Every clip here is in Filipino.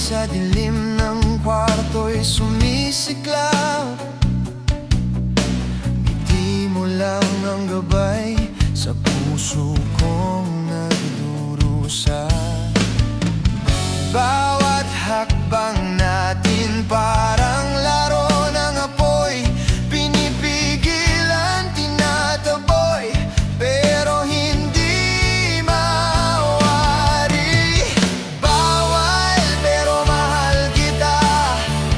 sa dilim ng kwarto'y sumisiklab. Ngiti mo lang ang gabay sa puso kong nagdurusa. Bawat hakbang natin parang laro ng apoy, pinipigilan, tinataboy, pero hindi mawari. Bawal pero mahal kita,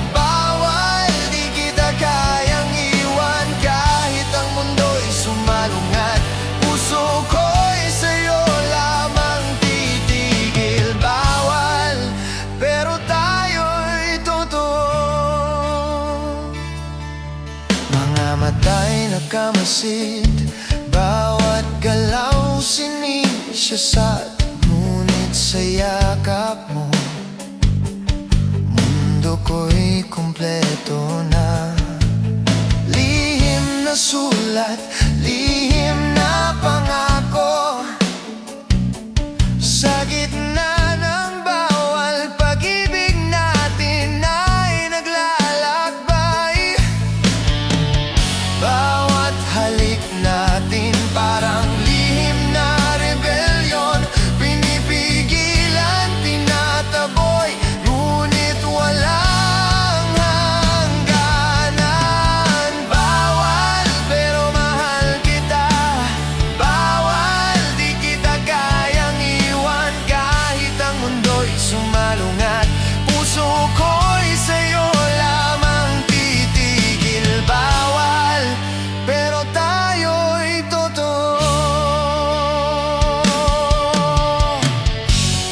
bawal di kita kayang iwan. Kahit ang mundo'y sumalungat, puso ko'y sa'yo lamang titigil. Bawal pero tayo'y totoo. Mga mata'y nakamasid, bawat galaw sinisyasat. Ngunit sa yakap mo, mundo ko'y kumpleto na. Lihim na sulat, lihim na pangako, sa gitna ng bawal pag-ibig natin ay naglalakbay. Bawat halik natin parang lihim na rebelyon, pinipigilan, tinataboy, ngunit walang hangganan. Bawal pero mahal kita, bawal di kita kayang iwan. Kahit ang mundo'y sumalungat, puso ko'y sa'yo lamang titigil. Bawal pero tayo'y totoo.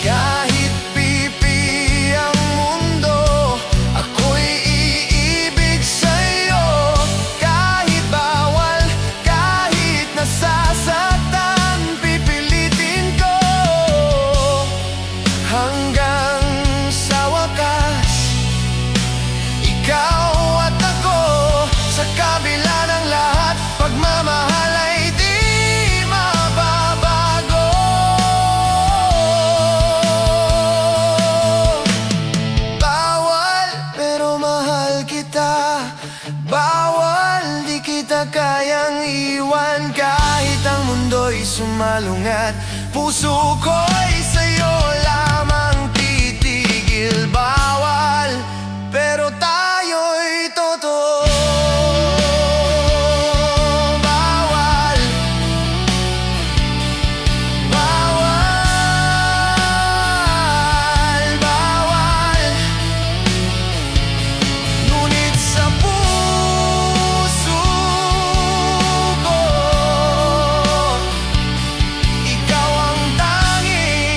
Kahit pipi ang mundo, ako'y iibig sa'yo. Kahit bawal, kahit nasasaktan, pipilitin ko. Hanggang sa wakas, ikaw at ako, sa kabila ng lahat, pagmamahal ay di mababago. Bawal pero mahal kita, bawal di kita kayang iwan. Kahit ang mundo'y sumalungat, puso ko'y sa'yo lamang titigil. Bawal pero tayo'y totoo. Bawal, bawal, bawal, ngunit sa puso ko, ikaw ang tanging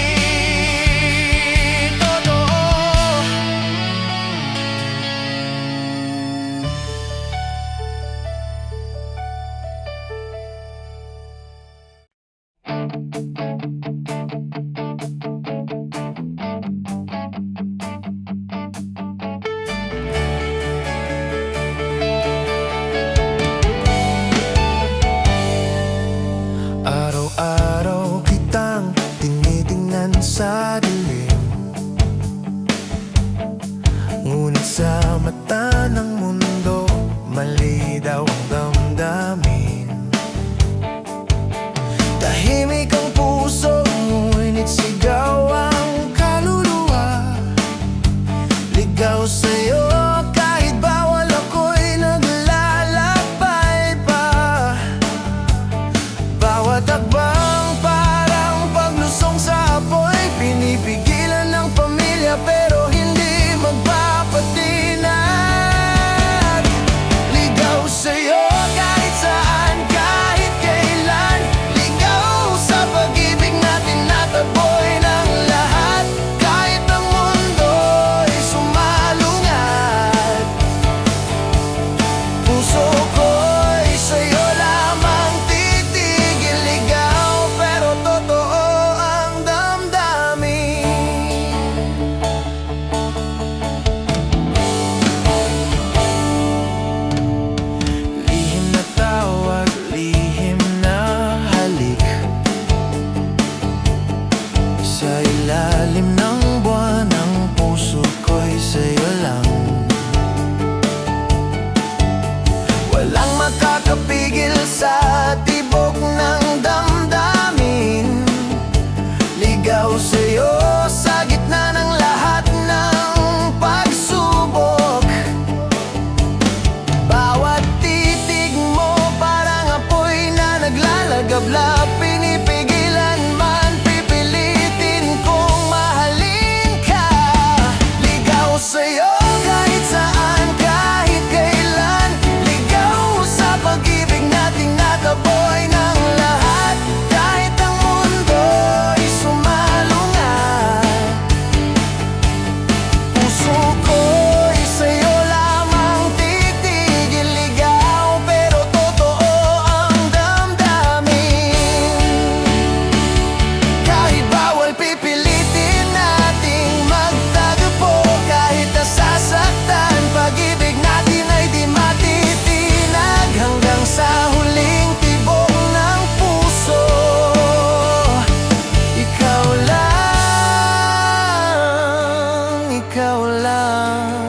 ikaw lang.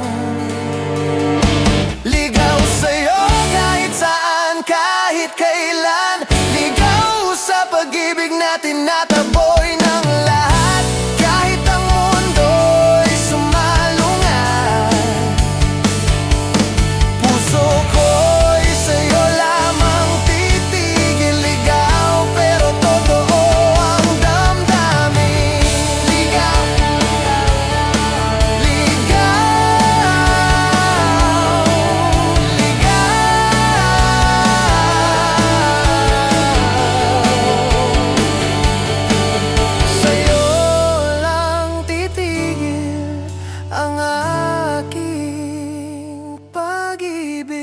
Ligaw sa'yo kahit saan, kahit kailan. Ligaw sa pag-ibig natin na taboy ng lahat. Kahit ang mundo'y sumalungat, puso ko'y sa'yo lamang titigil. Ligaw pero totoo ang damdamin. Ligaw, sa'yo lang titigil ang aking pag-ibig.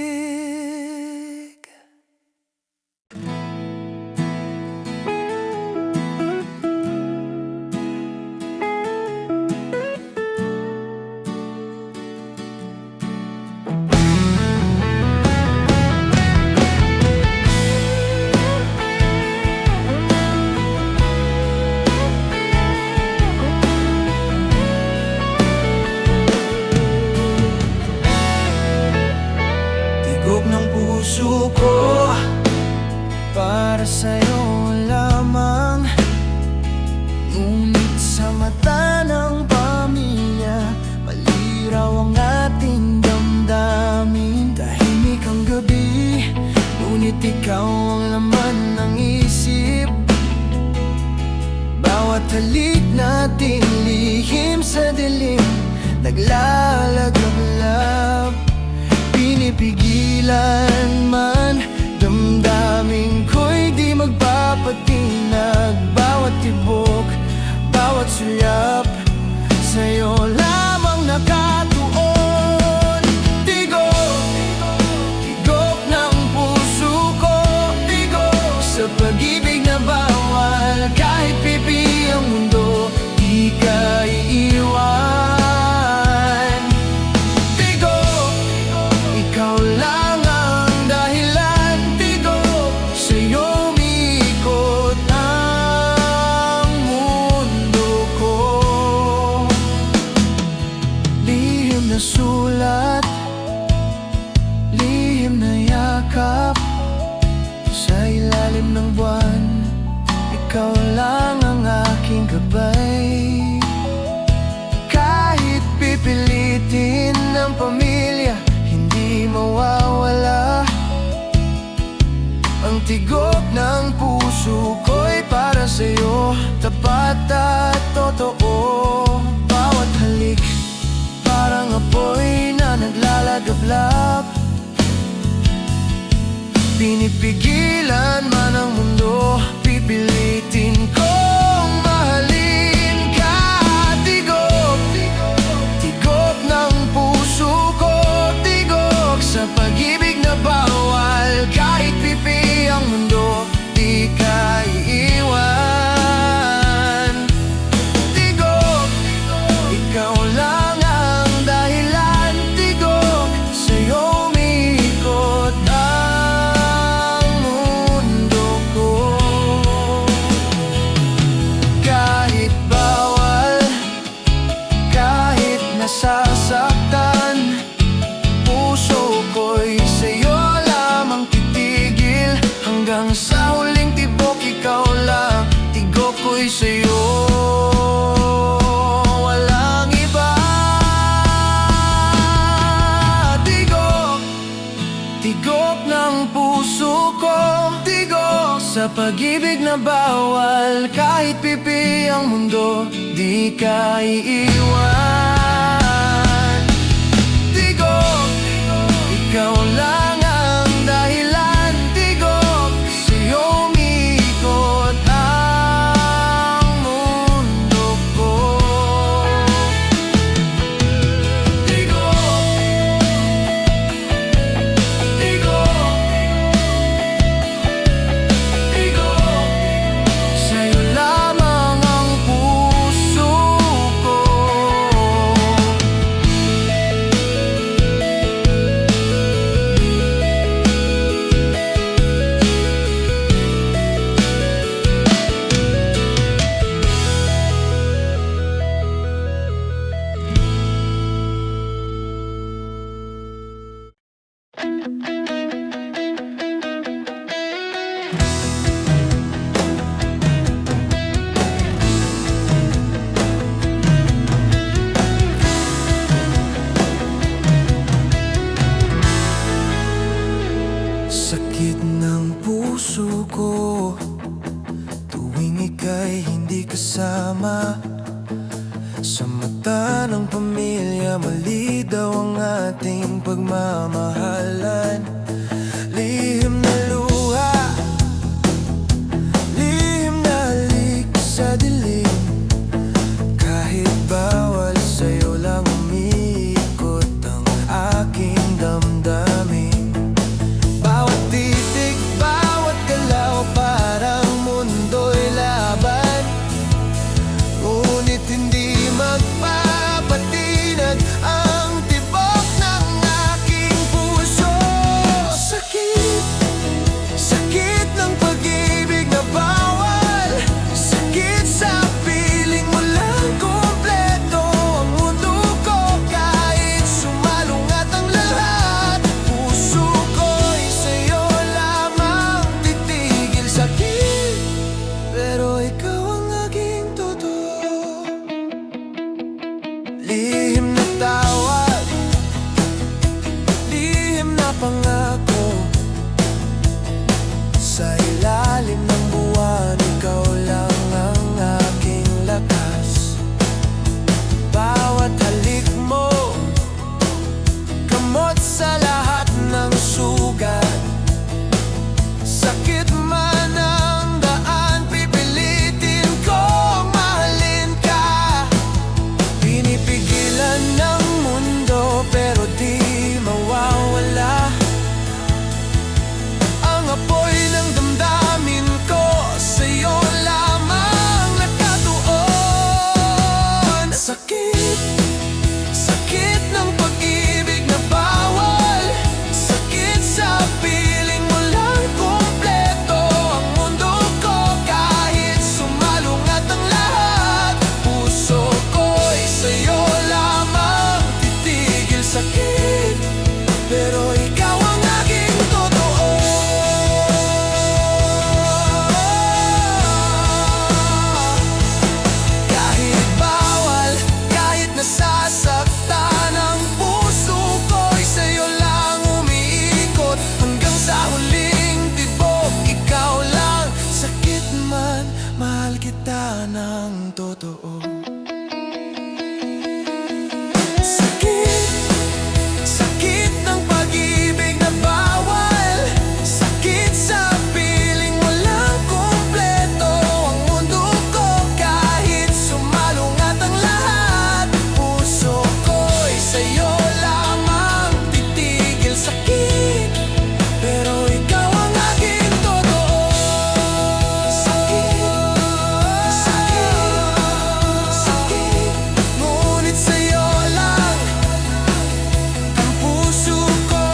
Tibok ng puso ko para sa'yo lamang. Ngunit sa mata ng pamilya, maliraw ang ating damdamin. Tahimik ang gabi, ngunit ikaw ang laman ng isip. Bawat halik natin lihim sa dilim, naglalagablab. Pinipigilan man, damdamin ko'y di magpapatinag. Bawat tibok, bawat sulyap, sa'yo lamang nakatuon. Tigok, tigok ng puso ko. Tigok sa pag-ibig na bawal. Kahit pipi ang mundo, di ka iiwan. Tigok, ikaw lang ang dahilan. Tigok, sa'yo umiikot ang mundo ko. Lihim na sulat, lihim na yakap, sa ilalim ng buwan, ikaw lang ang aking gabay. Kahit pipilitin ng pamilya, hindi mawawala. Ang tigok ng puso ko'y para sa'yo, tapat at totoo. Bawat halik, parang apoy na naglalagablab. Pinipigilan man ang mundo, pipilitin kong mahalin ka. Tigok, tigok ng puso ko. Tigok sa pag-ibig na bawal. Kahit pipi ang mundo, di ka iiwan. Tigok, ikaw lang ang dahilan. Tigok, sa'yo umiikot ang mundo ko. Kahit bawal, kahit nasasaktan, puso ko'y sa'yo lamang titigil. Hanggang sa huling tibok, ikaw lang. Tigok ko'y sa'yo, walang iba. Tigok, tigok ng puso ko. Tigok sa pag-ibig na bawal. Kahit pipi ang mundo, di ka iiwan. Tigok, ikaw lang ang dahilan. Tigok, sa'yo umiikot ang mundo ko. Tigok, tigok, tigok, sa'yo lamang ang puso ko. mata ng pamilya, mali daw ang ating pagmamahalan. Lihim na luha, lihim na halik sa dilim. Kahit bawal sa'yo lang umiikot ang aking damdamin. Bawat titig, bawat galaw, parang mundo'y laban. Ngunit hindi magpapatinag ang tibok ng aking puso. Sakit, sakit ng pag-ibig na bawal. Sakit sa piling mo lang kumpleto ang mundo ko. Kahit sumalungat ang lahat, puso ko'y sa'yo lamang titigil. Sakit, pero ikaw ang aking totoo. Lihim na tawag, lihim na pangako. Sa ilalim ng buwan, ikaw lang ang aking lakas. Bawat halik mo, gamot sa lahat ng sugat. Sakit man ang daan, pipilitin kong mahalin ka. Pinipigilan ng mundo pero di mawawala ang apoy ng damdamin ko. Sa'yo lamang nakatuon. Sakit, sakit ng pag-ibig na bawal. Sakit sa piling mo lang kumpleto ang mundo ko. Kahit sumalungat ang lahat, puso ko'y sa'yo lamang titigil. Sakit, pero ikaw ang aking totoo. Kahit bawal, kahit nasasaktan ang puso ko'y sa'yo lang umiikot. Hanggang sa huling tibok, ikaw lang. Sakit man, mahal kita ng totoo. Sakit, sakit ng pag-ibig na bawal. Sakit sa piling mo lang kumpleto ang mundo ko. Kahit sumalungat ang lahat, puso ko'y sa'yo lamang titigil. Sakit, pero ikaw ang aking totoo. Sakit, sakit, sakit, ngunit sa'yo lang ang puso ko.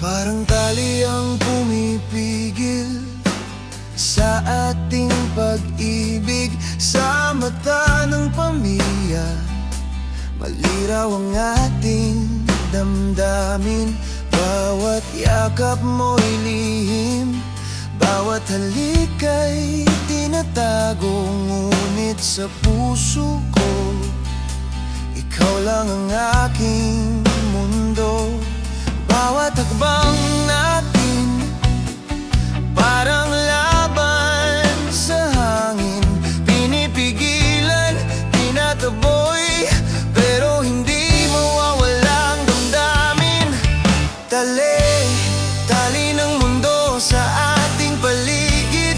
Parang tali ang pumipigil sa ating pag-ibig. Sa mata ng pamilya, maliraw ang ating damdamin. Bawat yakap mo'y lihim, bawat halik ay tinatago. Ngunit sa puso ko, ikaw lang ang aking mundo. Bawat hakbang natin, parang laban sa hangin. Pinipigilan, tinataboy, pero hindi mawawalang damdamin. Tali ng mundo sa ating paligid.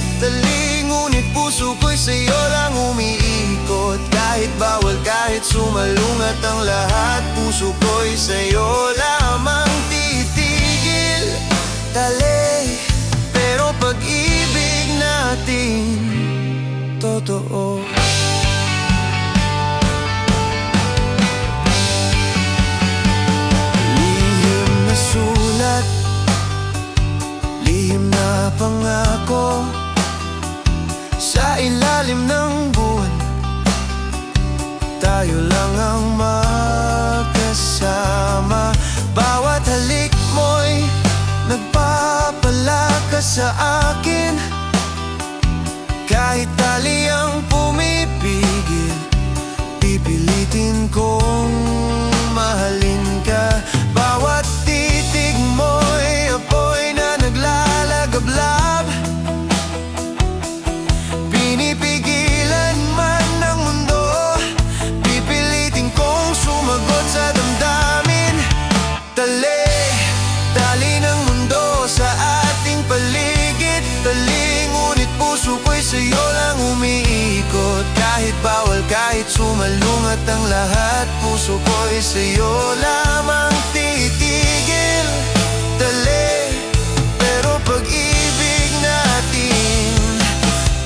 Ngunit puso ko'y sa'yo lang umiikot. Kahit bawal, kahit sumalungat ang lahat, puso ko'y sa'yo lamang titigil. Pero pag-ibig natin totoo. Lihim na sulat, lihim na pangako. ilalim ng buwan, tayo lang ang magkasama. Bawat halik mo'y nagpapalakas sa akin. Kahit tali ang pumipigil, pipilitin kong mahalin ka. Bawat titig mo'y apoy na naglalagablab. Pinipigilan man ng mundo, pipilitin kong sumagot sa damdamin. Tali ng mundo sa ating paligid, tali, ngunit puso ko'y sa'yo lang umiikot. Kahit bawal, kahit sumalungat ang lahat, puso ko'y sa'yo lamang titigil. Tali, pero pag-ibig natin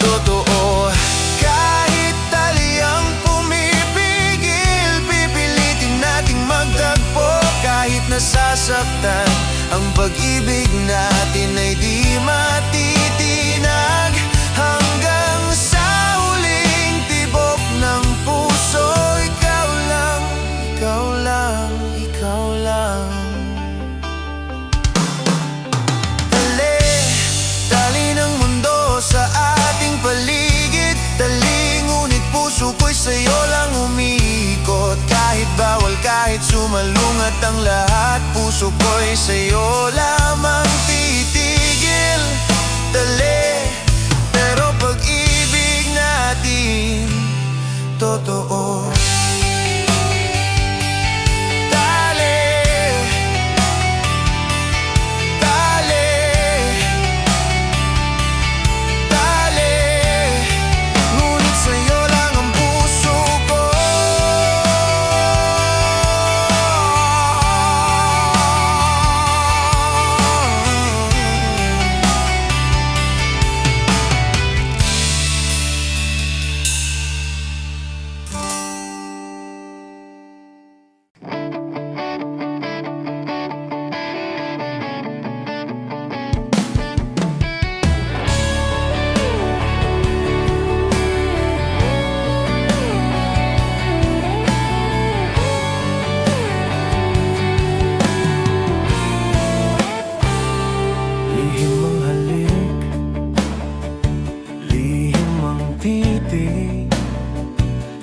totoo. Kahit tali ang pumipigil, pipilitin nating magtagpo. Kahit nasasaktan, ang pag-ibig natin ay di matitinag. Hanggang sa huling tibok ng puso, ikaw lang, ikaw lang, ikaw lang. Tali ng mundo sa ating paligid, tali, ngunit puso ko'y sa'yo lang umiikot. Kahit bawal, kahit sumalungat ang lahat, puso ko'y sa'yo lamang titigil. Tali, pero pag-ibig natin totoo.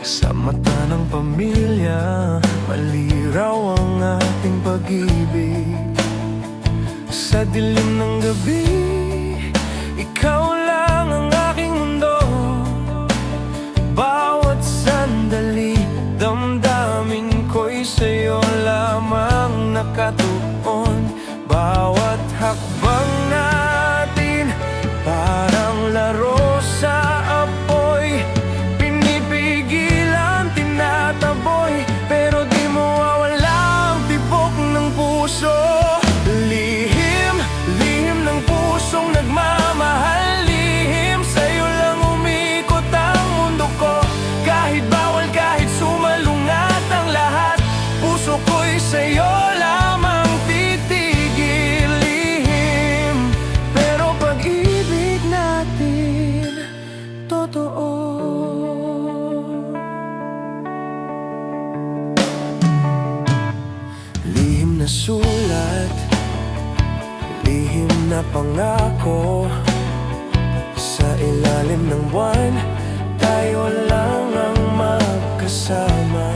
Sa mata ng pamilya, maliraw ang ating pag-ibig. Sa dilim ng gabi, ikaw lang ang aking mundo. Bawat sandali, damdamin ko'y sa'yo lamang nakatuon. Bawat hakbang natin, parang laro sa apoy. Pero di mawawala ang tibok ng puso. Lihim ng pusong nagmamahal. Lihim, sa'yo lang umikot ang mundo ko. Kahit bawal, kahit sumalungat ang lahat, puso ko'y sa'yo lamang titigil. Lihim, pero pag-ibig natin totoo. Na sulat, lihim na pangako. Sa ilalim ng buwan, tayo lang ang magkasama.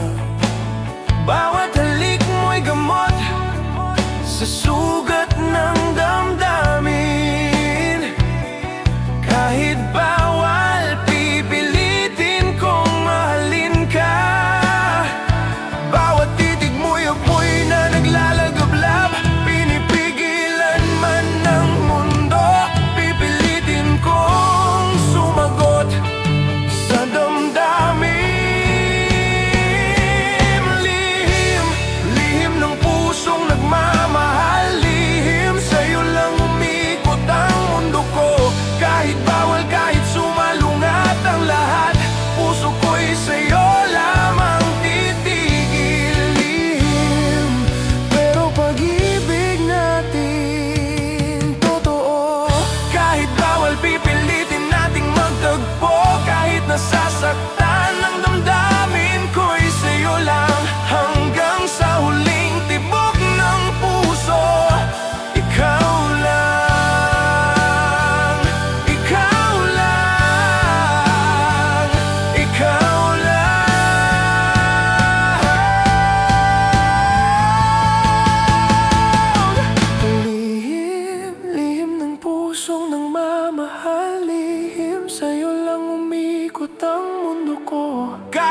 Bawat halik mo'y gamot sa sugat ng damdamin. Kahit bawal, pipilitin kong mahalin ka. Bawat titig mo'y apoy na naglalagablab. Pinipigilan man ng mundo, pipilitin kong sumagot.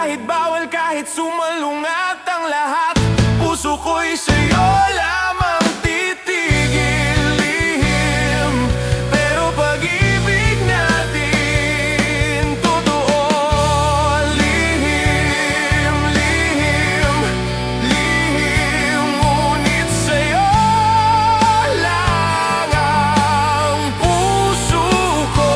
kahit bawal, kahit sumalungat ang lahat. Puso ko'y sa'yo lamang titigil. Lihim, pero pag-ibig natin totoo. Lihim, lihim, lihim, ngunit sa'yo lang ang puso ko.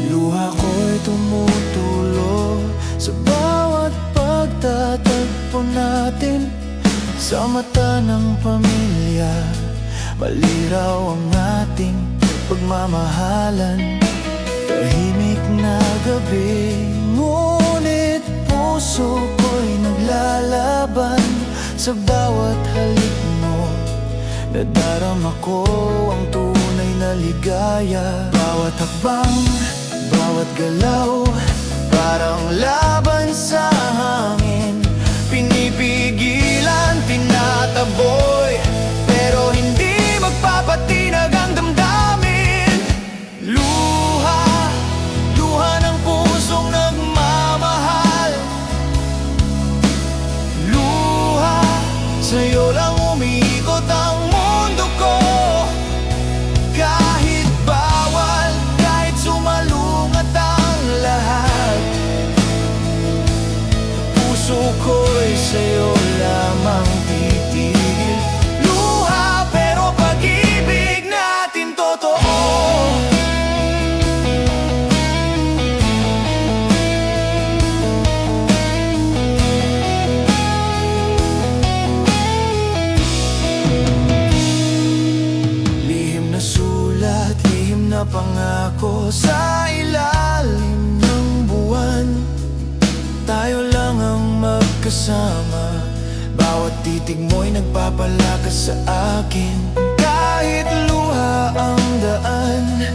Luha ko'y tumutulo sa bawat pagtatagpo natin. Sa mata ng pamilya, maliraw ang ating pagmamahalan. Tahimik na gabi, ngunit puso ko'y naglalaban. Sa bawat halik mo, nadarama ko ang tunay na ligaya. Bawat hakbang, bawat galaw, parang laban sa hangin. Pinipigilan, tinataboy, pero hindi magpapatinag ang damdamin. Luha, luha ng pusong nagmamahal. Luha, sa'yo lang umiikot ang mundo ko. Kahit bawal, kahit sumalungat ang lahat, puso ko'y sa'yo lamang titigil. Luha, pero pag-ibig natin totoo. Lihim na sulat, lihim na pangako sa ilalim ng buwan. Tayo lang ang magkasama, bawat titig mo'y nagpapalakas sa akin. Kahit luha ang daan,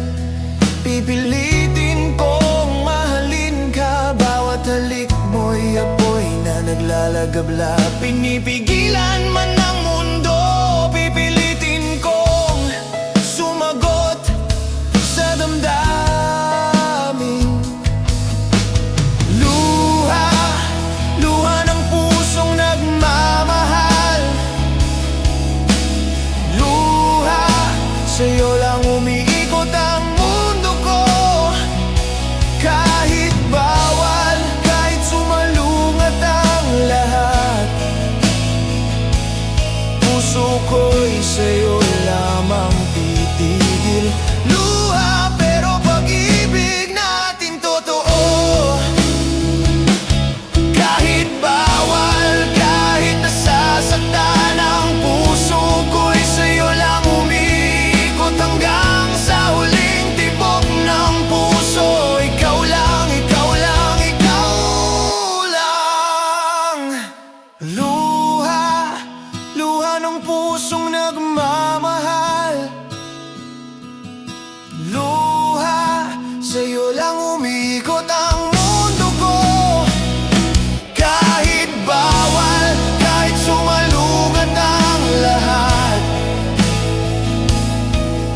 pipilitin kong mahalin ka. Bawat halik mo'y apoy na naglalagabla. Pinipigilan man ng mundo, pipilitin kong sumagot sa damdamin. Luha, luha ng pusong nagmamahal. Luha, sa'yo lang umiikot ang mundo ko. Kahit bawal, kahit sumalungat ang lahat, puso ko'y sa'yo lamang titigil. Luha, pero pag-ibig natin totoo. Kahit bawal, kahit nasasaktan ang puso ko'y sa'yo lang umiikot hanggang sa huling tibok ng puso. Ikaw lang, ikaw lang, ikaw lang. Luha, luha ng pusong nagmamahal. Luha, sa'yo lang umiikot ang mundo ko. Kahit bawal, kahit sumalungat ang lahat,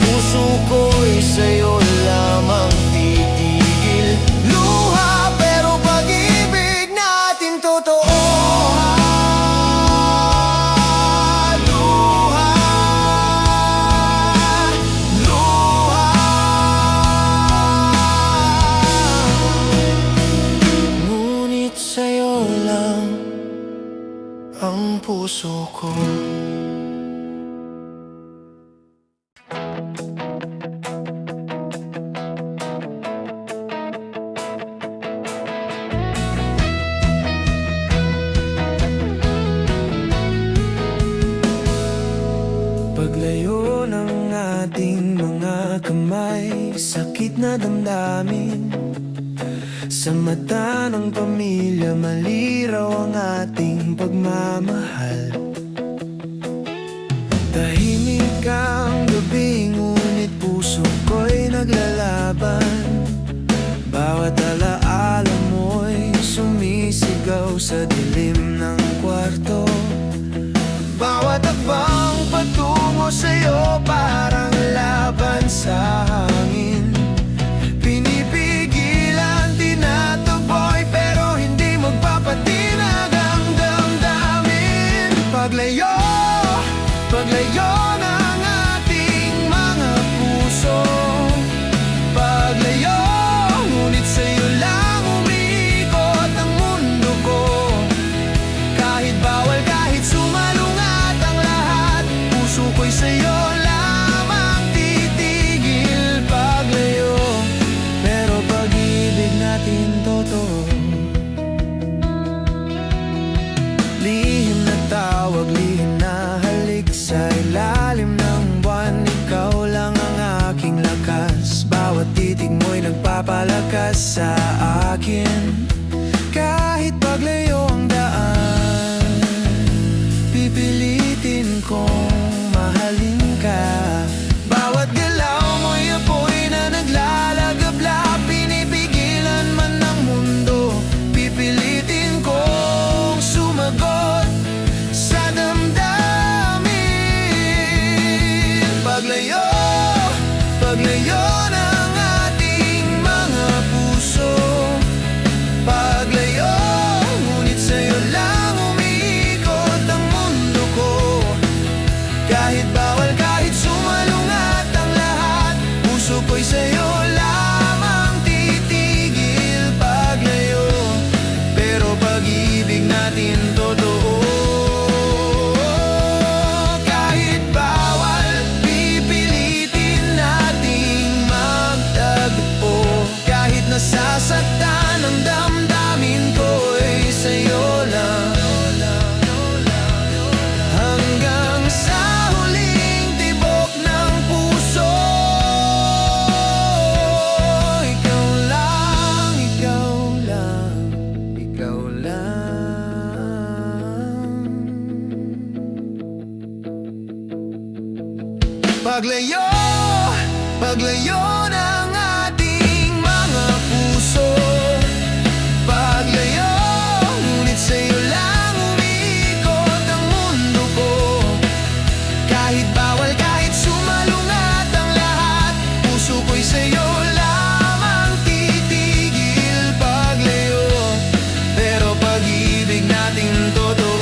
puso ko'y sa'yo lamang titigil. Luha, pero pag-ibig natin totoo. Luha, luha, ngunit sa'yo lang ang puso ko. ating mga kamay, sakit na damdamin. Sa mata ng pamilya, maliraw ang ating pagmamahal. Tahimik ang gabi, ngunit puso ko'y naglalaban. Bawat alaala mo'y sumisigaw sa dilim ng kwarto. Bawat akbang patungo sa'yo, parang laban sa hangin. Pinipigilan, tinataboy, pero hindi magpapatinag ang damdamin. Paglayo ng ating mga puso. Paglayo, ngunit sa'yo lang umiikot ang mundo ko. Kahit bawal, kahit sumalungat ang lahat, puso ko'y sa'yo lamang titigil. Paglayo, pero pag-ibig natin totoo. Lihim na tawag, lihim na halik sa ilalim ng buwan. Ikaw lang ang aking lakas, bawat titig mo'y nagpapalakas sa akin. Kahit paglayo ang daan, pipilitin kong mahalin ka. Bawat galaw mo'y apoy na naglalagabla, pinipigilan man ng mundo, pipilitin kong sumagot sa damdamin. Paglayo ng ating mga puso. Paglayo, ngunit sa'yo lang umiikot ang mundo ko. Kahit bawal, kahit sumalungat ang lahat, puso ko'y sa'yo lamang titigil. Paglayo, pero pag-ibig natin totoo. Kahit bawal, pipilitin nating magtagpo. Kahit nasasaktan ang damdamin ko'y sa'yo lang. Hanggang sa huling tibok ng puso, ikaw lang, ikaw lang, ikaw lang. Paglayo ng ating mga puso. Paglayo, ngunit sa'yo lang umiikot ang mundo ko. Kahit bawal, kahit sumalungat ang lahat, puso ko'y sa'yo lamang titigil. Paglayo, pero pag-ibig natin totoo.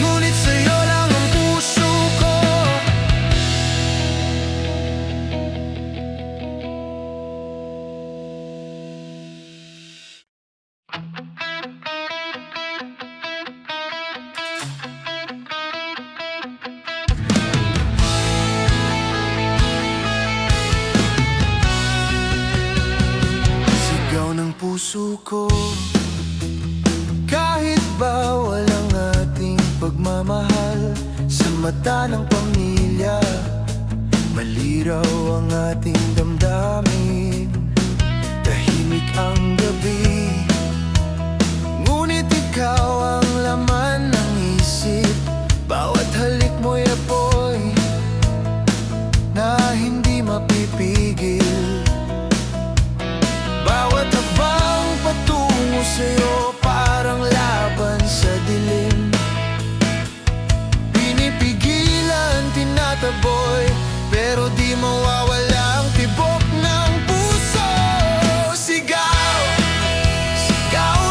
Ngunit sa'yo lang ang puso ko. Sigaw ng puso ko. Kahit bawal ang ating pagmamahal, sa mata ng pamilya, maliraw ang ating damdamin. Tahimik ang gabi, ngunit ikaw ang laman ng isip. Bawat halik mo'y apoy na hindi mapipigil. Bawat habang patungo sa'yo, parang laban sa dilim. Pinipigilan, tinataboy, pero di mawawala ang tibok ng puso. Sigaw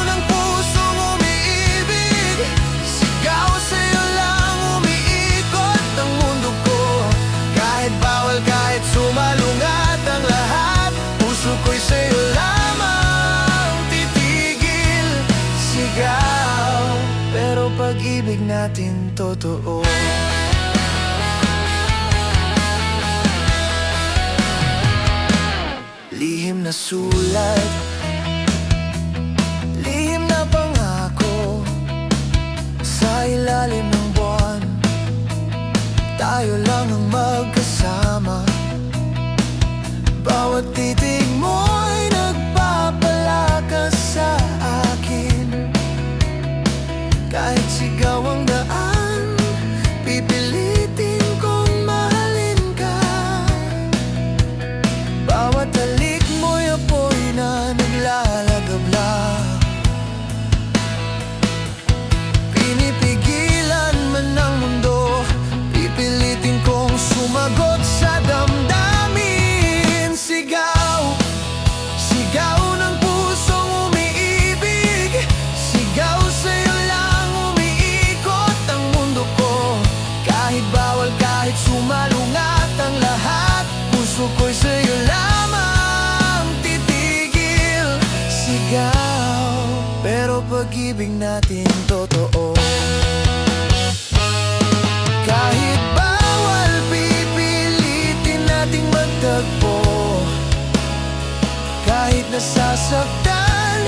ng pusong umiibig. Sigaw sa'yo lang umiikot ang mundo ko. Kahit bawal, kahit sumalungat ang lahat, puso ko'y sa'yo lamang titigil. Sigaw, pero pag-ibig natin totoo. na sulat, lihim na pangako. Sa ilalim ng buwan, tayo lang ang magkasama. Bawat titig mo'y nagpapalakas sa akin. Kahit sigaw ang daan, pipilitin kong mahalin ka. Bawat halik mo'y apoy na naglalagablab. Pinipigilan man ng mundo, pipilitin kong sumagot sa damdamin. Sigaw, sigaw ng pusong umiibig. Sigaw sa'yo lang umiikot ang mundo ko. Kahit bawal, kahit sumalungat ang lahat, puso ko'y sa'yo lamang titigil. Sigaw, pero pag-ibig natin totoo. Kahit bawal, pipilitin nating magtagpo. Kahit nasasaktan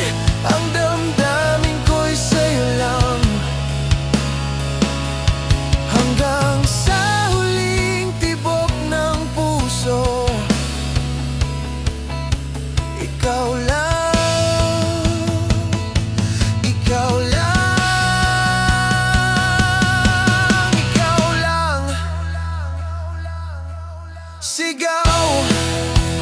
ang damdamin ko'y sa'yo lang, hanggang sa huling tibok ng puso. Ikaw lang, ikaw lang, ikaw lang. Sigaw,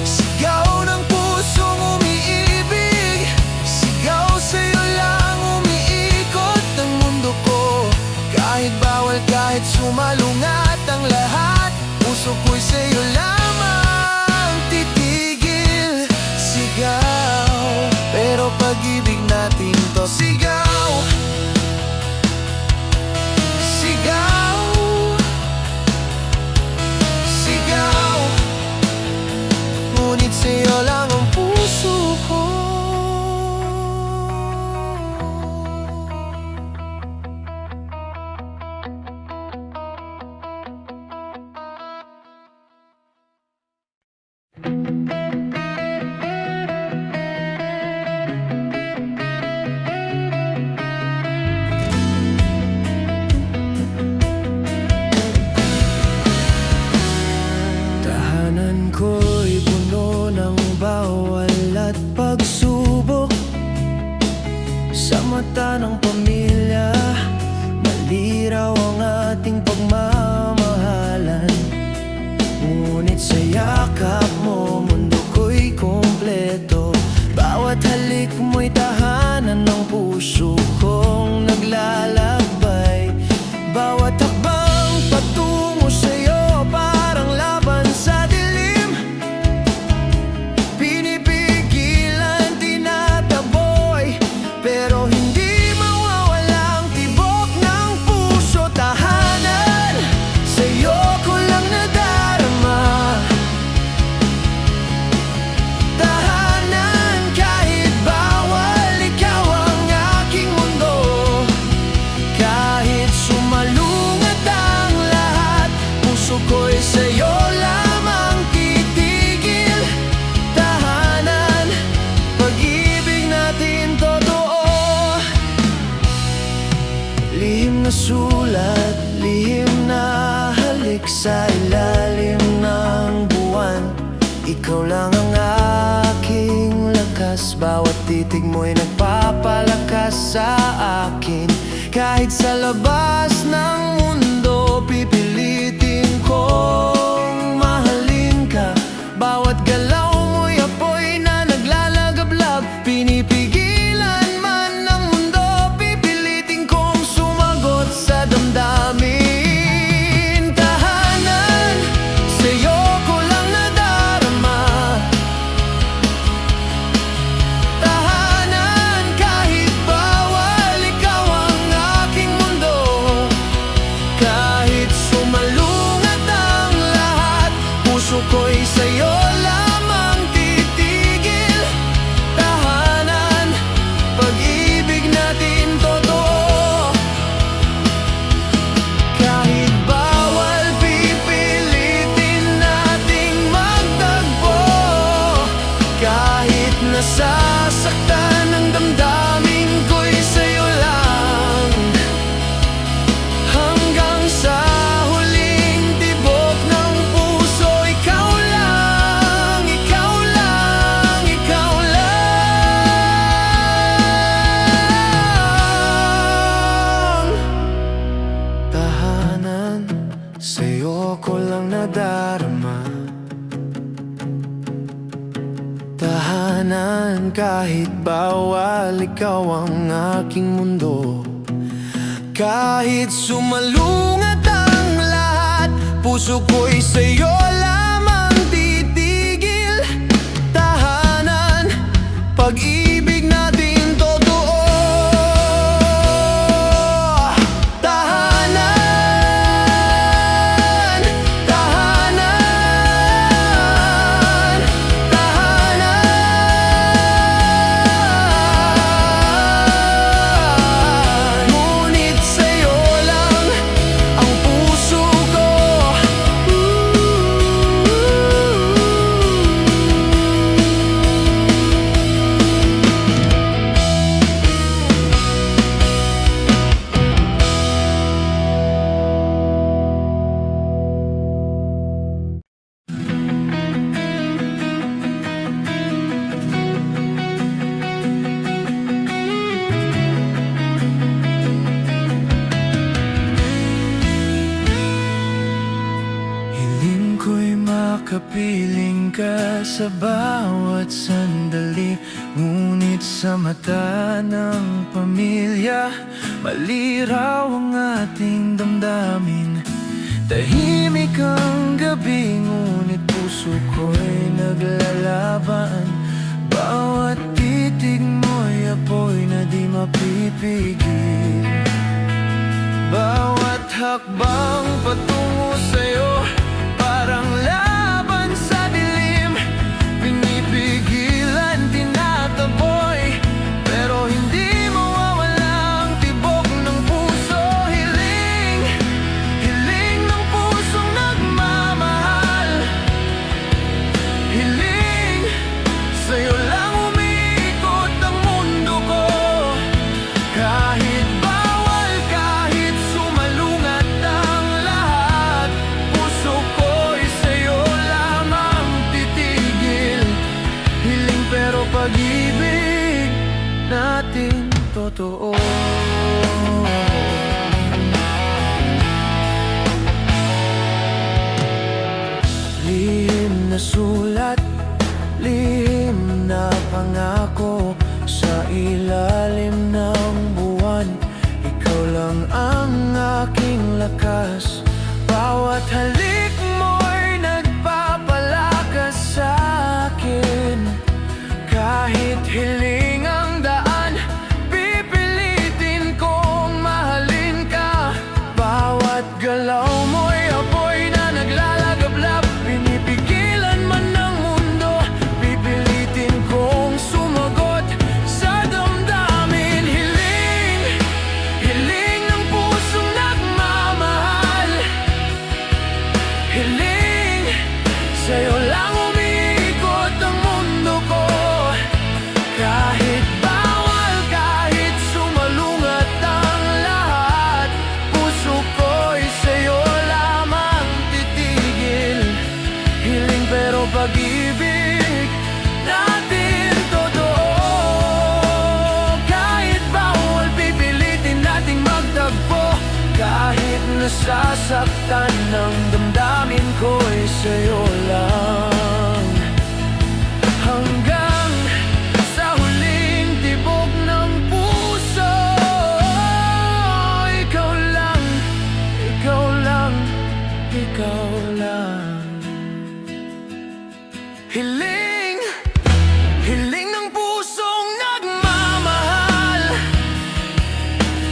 sigaw ng pusong umiibig. Sigaw sa'yo lang umiikot ang mundo ko. Kahit bawal, kahit sumalungat ang lahat, puso ko'y sa'yo lamang titigil. Sigaw, pero pag-ibig natin to. Sigaw, sigaw, sigaw, ngunit sa'yo lang ang puso ko. Tahanan ko'y puno ng bawal at pagsubok. Sa mata ng pamilya, maliraw ang ating pagmamahalan. Ngunit sa yakap mo, mundo ko'y kumpleto. Bawat halik mo'y tahanan ng puso kong naglalakbay. Bawat hakbang patungo sa'yo, parang laban sa dilim. Pinipigilan, tinataboy, pero hindi mawawalang tibok ng puso. Tahanan, sa'yo ko lang nadarama. Tahanan, kahit bawal, ikaw ang aking mundo. Kahit sumalungat ang lahat, puso ko'y sa'yo lamang titigil. Tahanan, pag-ibig natin totoo. Lihim na sulat, lihim na halik sa ilalim ng buwan. Ikaw lang ang aking lakas. Bawat titig mo'y nagpapalakas sa akin. Kahit sa labas ng mundo, pipilitin kong mahalin ka. Bawat galaw mo'y apoy na naglalagablab. Pinipigilan man ng mundo, pipilitin kong sumagot sa damdamin. Tahanan, sa'yo ko lang nadarama. Tahanan, kahit bawal, ikaw ang aking mundo. Kahit sumalungat ang lahat, puso ko'y sa'yo lang Kahit nasasaktan ang damdamin ko'y sa'yo lang. Hanggang sa huling tibok ng puso, ikaw lang, ikaw lang, ikaw lang. Tahanan, sa'yo ko lang nadarama. Tahanan, kahit bawal, ikaw ang aking mundo. Kahit sumalungat ang lahat, puso ko'y sa'yo lamang titigil. Tahanan, pag-ibig natin totoo. Tahanan, tahanan, tahanan. Ngunit sa'yo lang ang puso ko. Hiling ko'y makapiling ka sa bawat sandali. Ngunit sa mata ng pamilya, maliraw ang ating damdamin. Tahimik ang gabi, ngunit puso ko'y naglalaban. Bawat titig mo'y apoy na di mapipigil. Bawat hakbang patungo sa'yo, parang laban sa dilim. Pinipigilan, tinataboy, pero hindi mawawala ang tibok ng puso. Hiling, hiling ng pusong nagmamahal. Hiling, sa'yo lang umiikot ang mundo ko. Kahit bawal, kahit sumalungat ang lahat, puso ko'y sa'yo lamang titigil. Hiling pero pag-ibig natin totoo. Lihim na sulat, lihim na pangako, sa ilalim ng buwan, ikaw lang ang aking lakas. Bawat halik mo'y nagpapalakas sa akin. Kahit hiling ang daan, pipilitin kong mahalin ka. Bawat galaw mo'y apoy na naglalagablab. Pinipigilan man ng mundo, pipilitin kong sumagot sa damdamin. Hiling, hiling ng pusong nagmamahal. Hiling, sa'yo lang umiikot ang mundo ko. Kahit bawal, kahit sumalungat ang lahat, puso ko'y sa'yo lamang titigil. Hiling pero pag-ibig natin totoo. Kahit bawal, pipilitin nating magtagpo. Kahit nasasaktan ng damdamin ko'y sa'yo lang. Hanggang sa huling tibok ng puso, ikaw lang, ikaw lang, ikaw lang. Hiling, hiling ng pusong nagmamahal.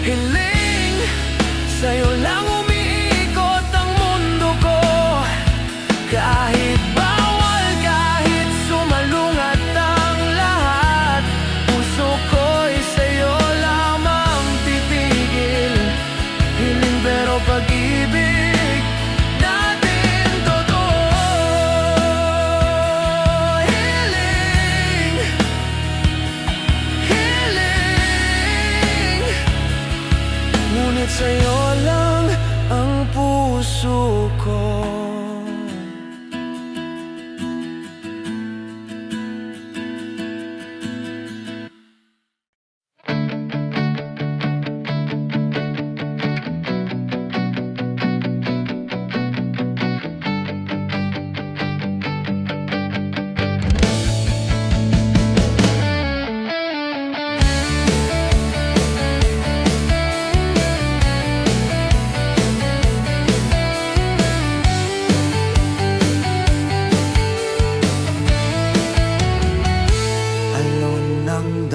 Hiling, sa'yo lang umiikot ang mundo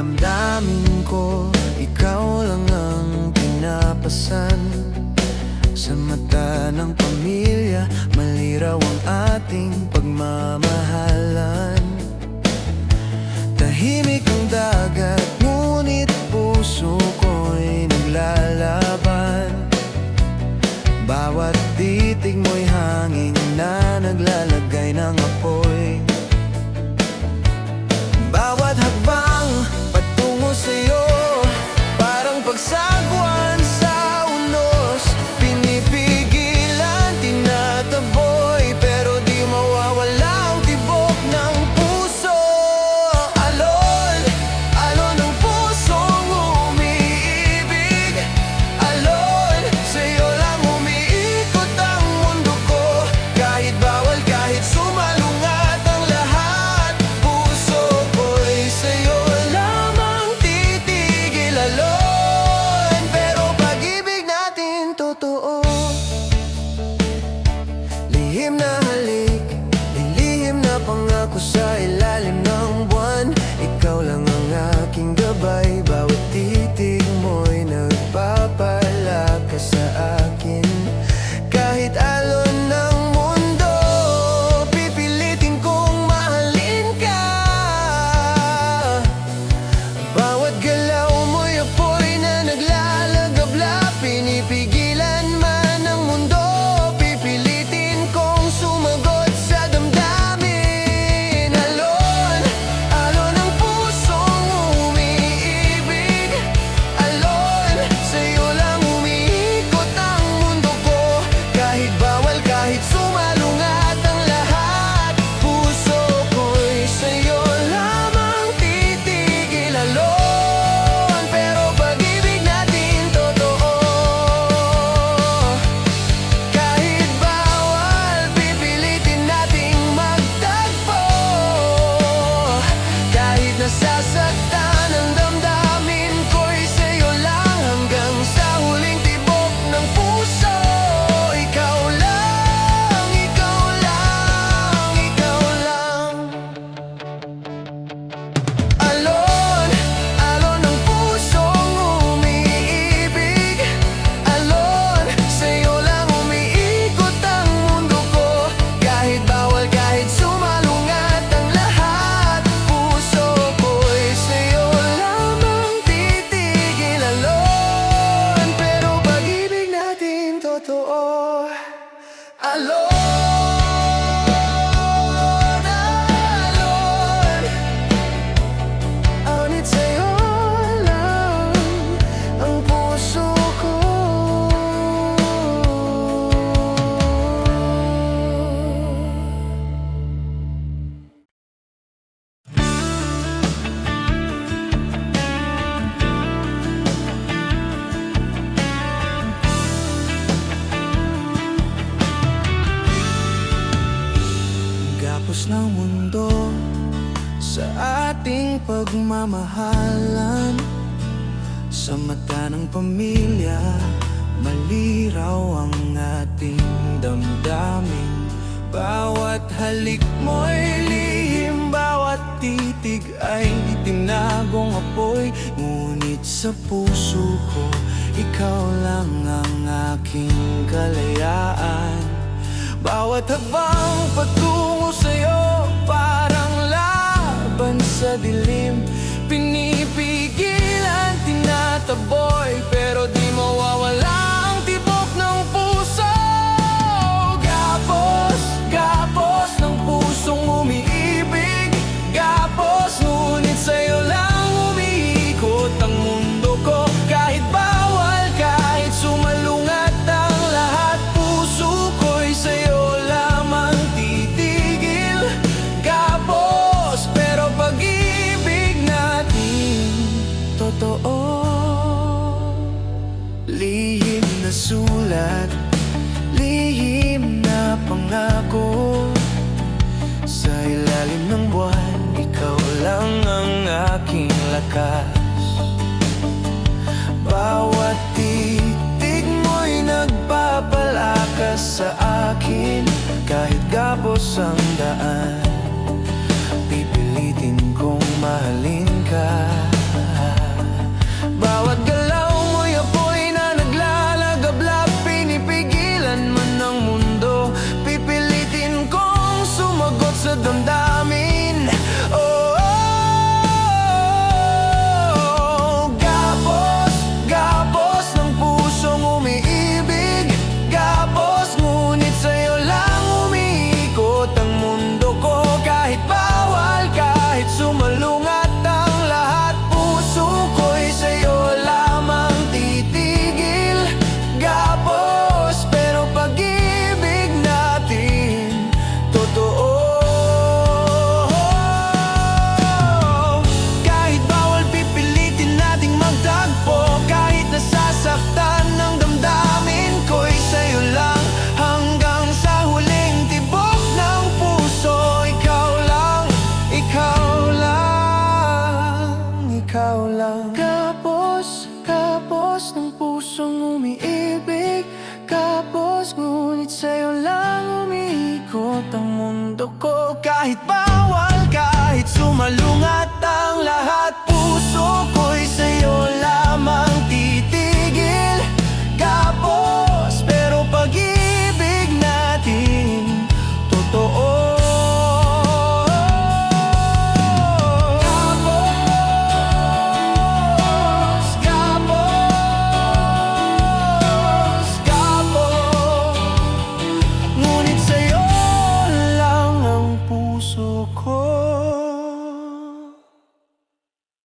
damdamin ko, ikaw lang ang pinapasan. Sa mata ng pamilya, maliraw ang ating pagmamahalan. Tahimik ang dagat, ngunit puso ko'y naglalaban. Bawat titig mo'y hangin na naglalagay ng apoy. Bawat hakbang patungo sa'yo, parang pagsagwan sa unos. Pinipigilan, tinataboy, pero di mawawala ang tibok ng puso. Alon, alon ng pusong umiibig. Alon, sa'yo lang umiikot ang mundo ko. Kahit bawal, kahit sumalungat ang lahat, puso ko'y sa'yo lamang titigil. Alon, pero pag-ibig natin totoo. Lihim na halik, lilihim na pangako sa ilalim ng buwan. Ikaw lang ang aking gabay, bawat titig mo'y nagpapalakas sa akin. Kahit alon ng mundo, pipilitin kong mahalin ka. Bawat galaw mo'y apoy na naglalagablap. Pinipigilan man ng mundo, pipilitin kong sumagot sa damdamin. Alon, alon ng pusong umiibig. Alon, sa'yo lang umiikot ang mundo ko. Kahit bawal, kahit sumalungat ang lahat, puso ko'y sa'yo lamang titigil. Alon, pero pag-ibig natin totoo. Kahit bawal, pipilitin nating magtagpo. Kahit nasasaktan ang damdamin ko'y sa'yo lang, hanggang sa huling tibok ng puso. Ikaw lang, ikaw lang, ikaw lang. Alon, alon ng pusong umiibig. Alon, sa'yo lang umiikot ang mundo ko. Kahit bawal, kahit sumalungat ang lahat, puso ko'y sa'yo lamang titigil. Alon, pero pag-ibig natin totoo. Alon, alon, ngunit sa'yo lang ang puso ko. Gapos ng mundo sa ating pagmamahalan. Sa mata ng pamilya, maliraw ang ating damdamin. Bawat halik mo'y lihim, bawat titig ay itinagong apoy. Ngunit sa puso ko, ikaw lang ang aking kalayaan. Bawat habang patungo sa'yo, parang laban sa dilim. Pinipigilan, tinataboy, pero di mawawala ang tibok ng puso. Gapos, gapos ng pusong umiibig. Gapos, ngunit sa'yo lang umiikot ang mundo ko. Kahit bawal, kahit sumalungat ang lahat, puso ko'y sa'yo lamang titigil. Gapos, pero pag-ibig natin totoo. Lihim na sulat, lihim na pangako. Sa ilalim ng buwan, ikaw lang ang aking lakas. Bawat titig mo'y nagpapalakas sa akin. Kahit gapos ang daan, pipilitin kong mahalin ka.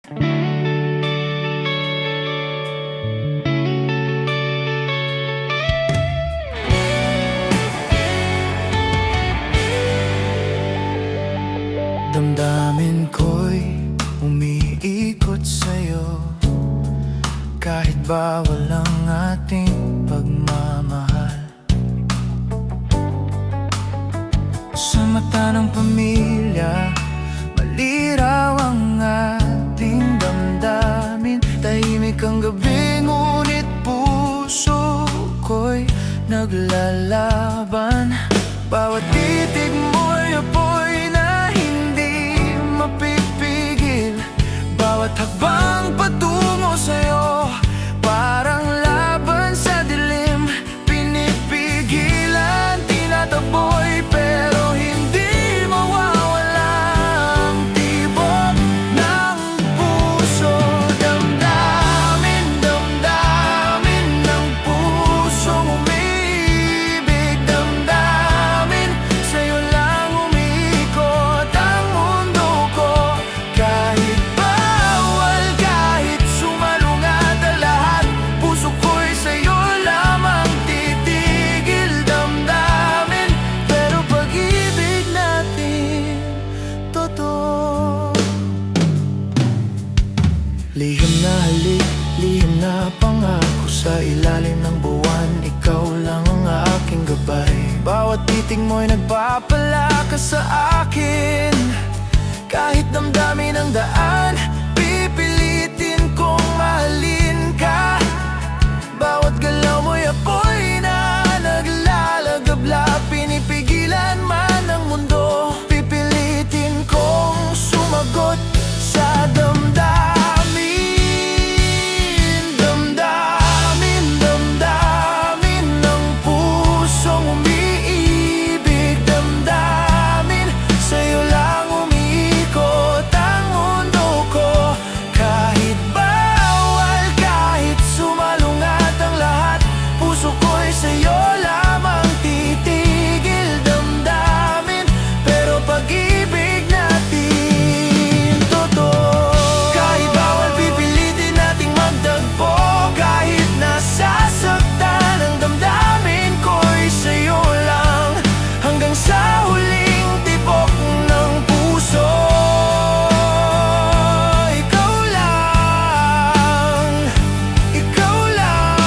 Damdamin ko'y umiikot sa'yo, kahit bawal ang ating pagmamahal. Sa mata ng pamilya, maliraw ang ating damdamin. Tahimik ang gabi, ngunit puso ko'y naglalaban. Bawat titig mo'y apoy na hindi mapipigil. Bawat hakbang patungo sa'yo, parang laban sa dilim. Pinipigilan, tinataboy, pero hindi mawawala ang tibok ng puso. Damdamin, damdamin ng pusong umiibig. Damdamin, sa'yo lang umiikot ang mundo ko. Kahit bawal, kahit sumalungat ang lahat, puso ko'y sa'yo lamang titigil. Damdamin, pero pag-ibig natin totoo. Lihim na halik, lihim na pangako, sa ilalim ng buwan, ikaw lang ang aking gabay. Bawat titig mo'y nagpapalakas sa akin. Kahit damdamin ang daan, pipilitin kong mahalin ka. Bawat galaw mo'y apoy na naglalagablab. Pinipigilan man ng mundo, pipilitin kong sumagot sa damdamin. Damdamin, damdamin ng pusong umiibig. Damdamin, sa'yo lang umiikot ang mundo ko. Kahit bawal, kahit sumalungat ang lahat, puso ko'y sa'yo lamang titigil. Damdamin, pero pag-ibig natin totoo. Kahit bawal, pipilitin nating magtagpo. Kahit nasasaktan ang damdamin ko'y sa'yo lang, hanggang sa huling tibok ng puso. Ikaw lang, ikaw lang,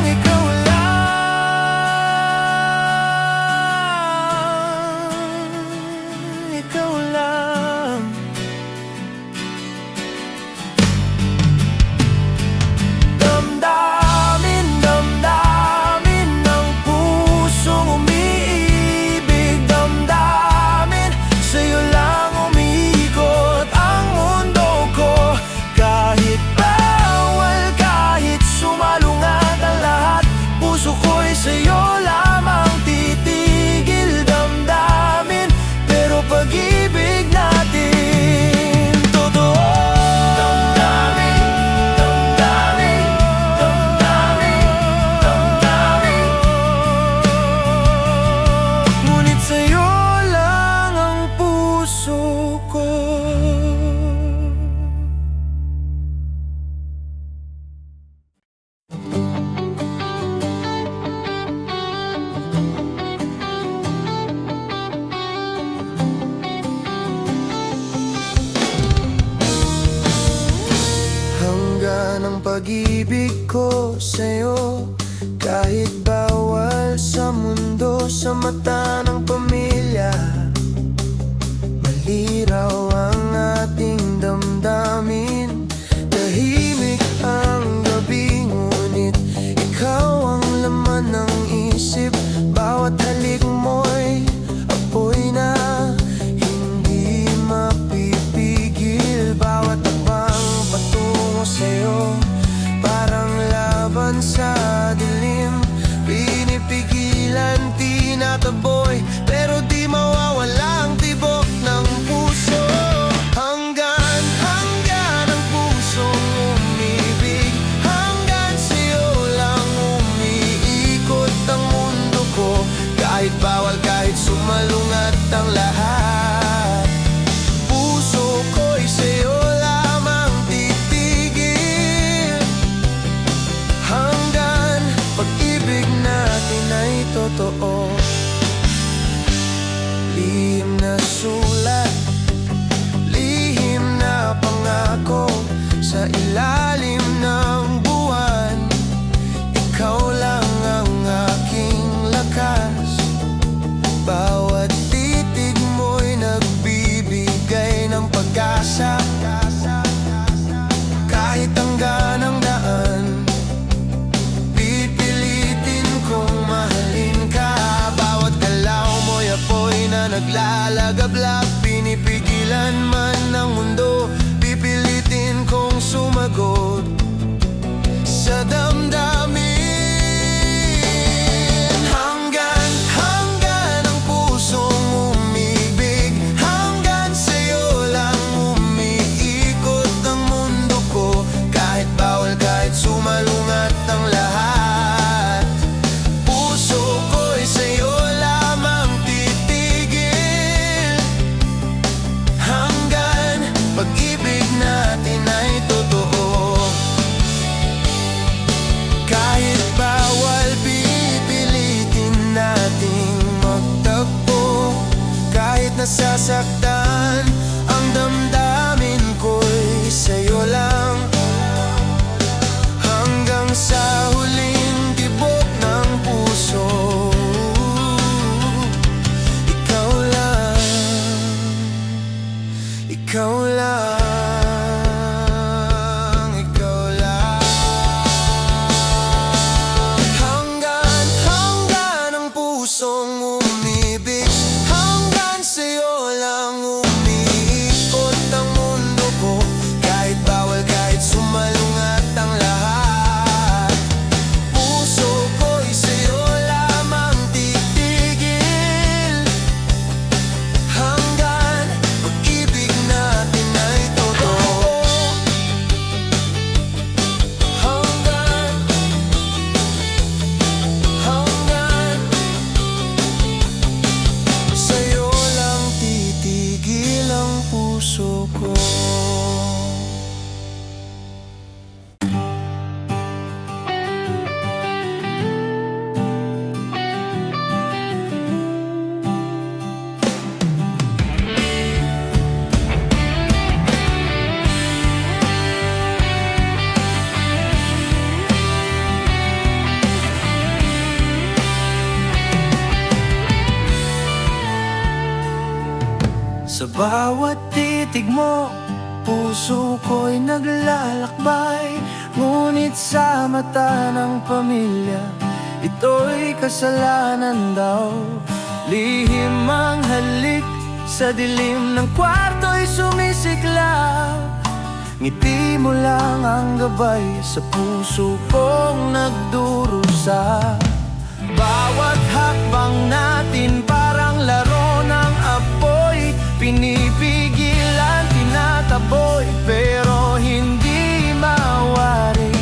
ikaw lang, ikaw lang. Damdamin, damdamin ng pusong umiibig. Damdamin, sa'yo lang umiikot ang mundo ko. Kahit bawal, kahit sumalungat ang lahat, puso ko'y sa'yo lamang titigil. Damdamin, pero pag-ibig natin totoo. Damdamin, damdamin, damdamin, damdamin, ngunit sa'yo lang ang puso ko. Hanggan ang pag-ibig ko sa'yo, kahit bawal sa mundo. Sa mata ng pamilya, maliraw ang ating damdamin. Tahimik ang gabi, ngunit ikaw ang laman ng isip. Bawat halik mo'y apoy na hindi mapipigil. Bawat habang patungo sa'yo, parang laban sa dilim. Pinipigilan, tinataboy, pero nasaktan. Ang damdamin ko'y sa'yo lang, hanggang sa huling tibok ng puso. Ikaw lang, ikaw lang, ikaw lang. Hanggan ang pusong umibig, hanggan sa'yo lang umiikot ang mundo ko. Kahit bawal, kahit sumalungat ang lahat, puso ko'y sa'yo lamang titigil. Hanggan pag-ibig natin ay totoo. Hanggan sa'yo lang titigil ang puso ko. Sa bawat titig mo, puso ko'y naglalakbay. Ngunit sa mata ng pamilya, ito'y kasalanan daw. Lihim ang halik, sa dilim ng kwarto'y sumisiklab. Ngiti mo lang ang gabay sa puso kong nagdurusa. Bawat hakbang natin parang laro ng apoy, pinipigilan, tinataboy, pero hindi mawari.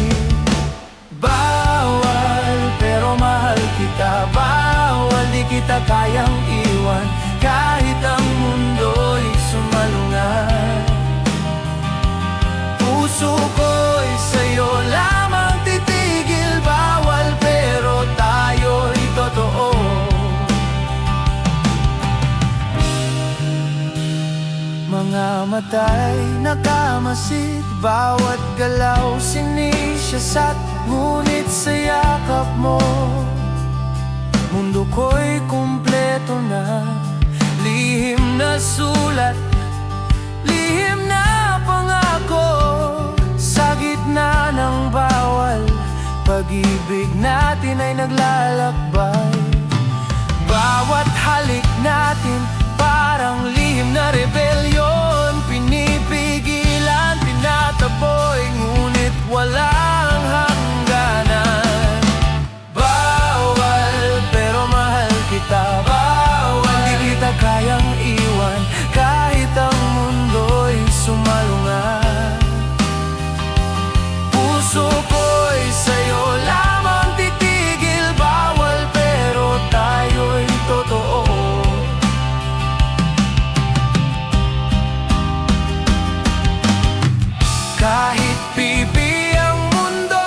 Bawal, pero mahal kita. Bawal, di kita kayang iwan, kahit ang mundo'y sumalungat. Puso ko'y sa'yo lamang titigil. Bawal, pero tayo'y totoo. Mga mata'y nakamasid, bawat galaw sinisyasat. Ngunit sa yakap mo, mundo ko'y kumpleto na. Lihim na sulat, lihim na pangako. Sa gitna ng bawal, pag-ibig natin ay naglalakbay. Bawat halik natin parang lihim na rebelyon, pinipigilan, tinataboy, ngunit walang hangganan. Bawal, pero mahal kita. Bawal, di kita kayang iwan, kahit ang mundo'y sumalungat. Puso ko'y sa'yo lamang titigil. Bawal, pero tayo'y totoo. Kahit pipi ang mundo,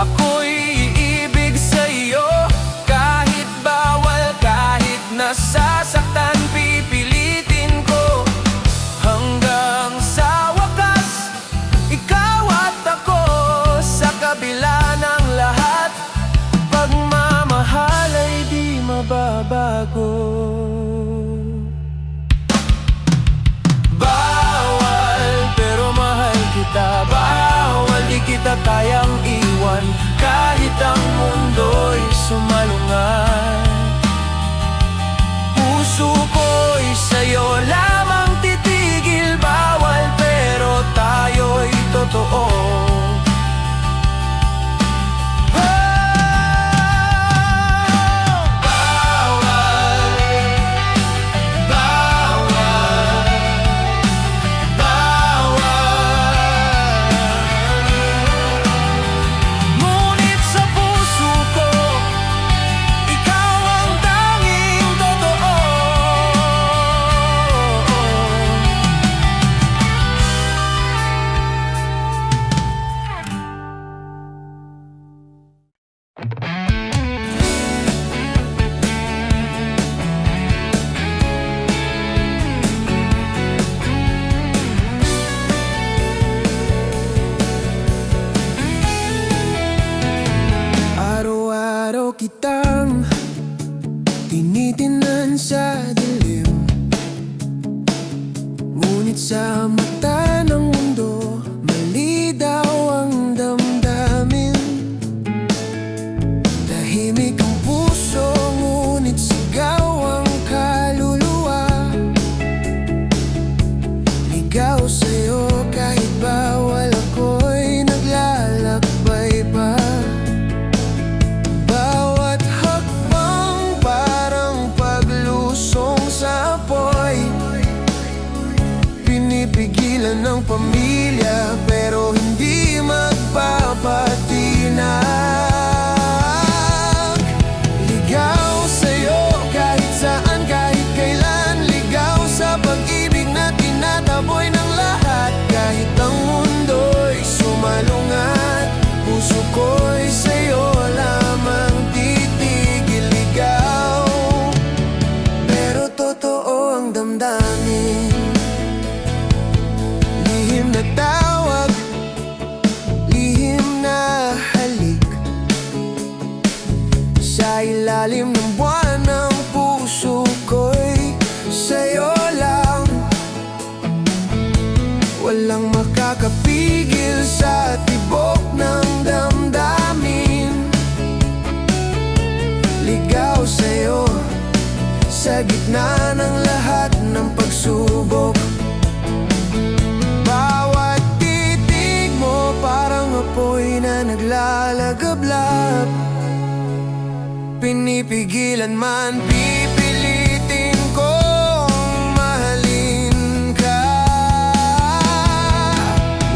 ako'y iibig sa'yo. Kahit bawal, kahit nasasaktan, pipilitin ko. Hanggang sa wakas, ikaw at ako, sa kabila ng lahat, pagmamahal ay di mababago. Bawal, di kita kayang iwan, kahit ang mundo'y sumalungat. Puso ko'y sa'yo lamang titigil. Bawal, pero tayo'y totoo. Ikaw Ngunit sa mata ng mundo, mali daw ang damdamin. Tahimik ang puso, ngunit sigaw ang kaluluwa. Ligaw sa'yo kahit bawal, ako'y naglalakbay pa. Bawat hakbang parang paglusong sa apoy. Pinipigilan ng pamilya pero hindi magpapatinag. Ligaw sa'yo kahit saan, kahit kailan. Ligaw sa pag-ibig na tinataboy ng lahat. Kahit ang mundo'y sumalungat, puso ko'y sa'yo lamang titigil. Ligaw, pero totoo ang damdamin. Lihim na tawag, lihim na halik. Sa ilalim ng buwan ng puso ko'y sa'yo lang. Walang makakapigil sa tibok ng damdamin. Ligaw sa'yo sa gitna ng lahat ng pagsubok. Bawat titig mo parang apoy na naglalagablab. Pinipigilan man, pipilitin kong mahalin ka.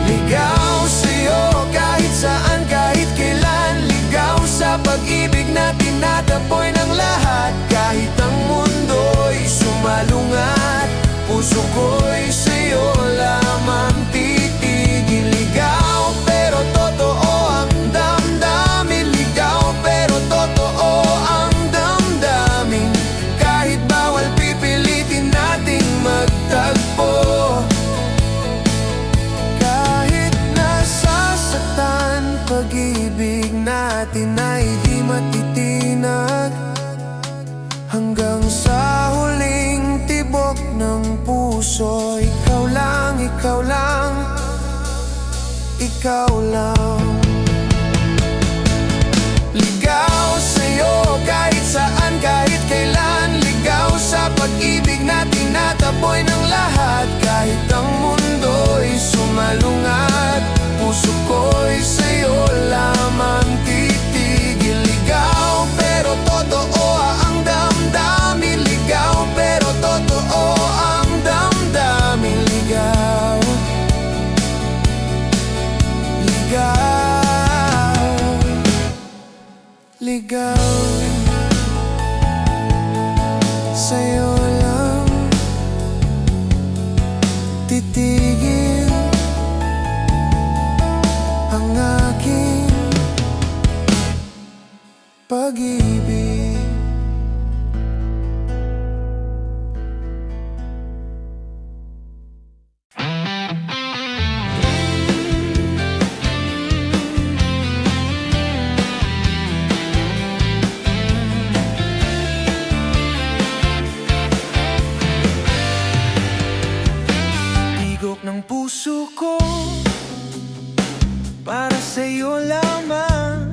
Ligaw sa'yo kahit saan, kahit kailan. Ligaw sa pag-ibig na tinataboy ng lahat. Kahit ang mundo'y sumalungat, puso ko'y sa'yo lamang titigil. Ligaw, pero totoo ang damdamin. Ligaw, pero totoo ang damdamin. Kahit bawal, pipilitin nating magtagpo. Kahit nasasaktan, pag-ibig natin ay di matitinag. Hanggang sa huling tibok ng puso, ikaw lang, ikaw lang, ikaw lang. Ligaw sa'yo kahit saan, kahit kailan. Ligaw sa pag-ibig na tinataboy ng lahat. Kahit ang mundo'y sumalungat, puso ko'y sa'yo lamang titigil. Ligaw, pero totoo ang damdamin. Ligaw, pero totoo ang damdamin. Ligaw, ligaw, ligaw. Sa'yo lang titigil ang aking pag-ibig. Tibok ng puso ko para sa'yo lamang.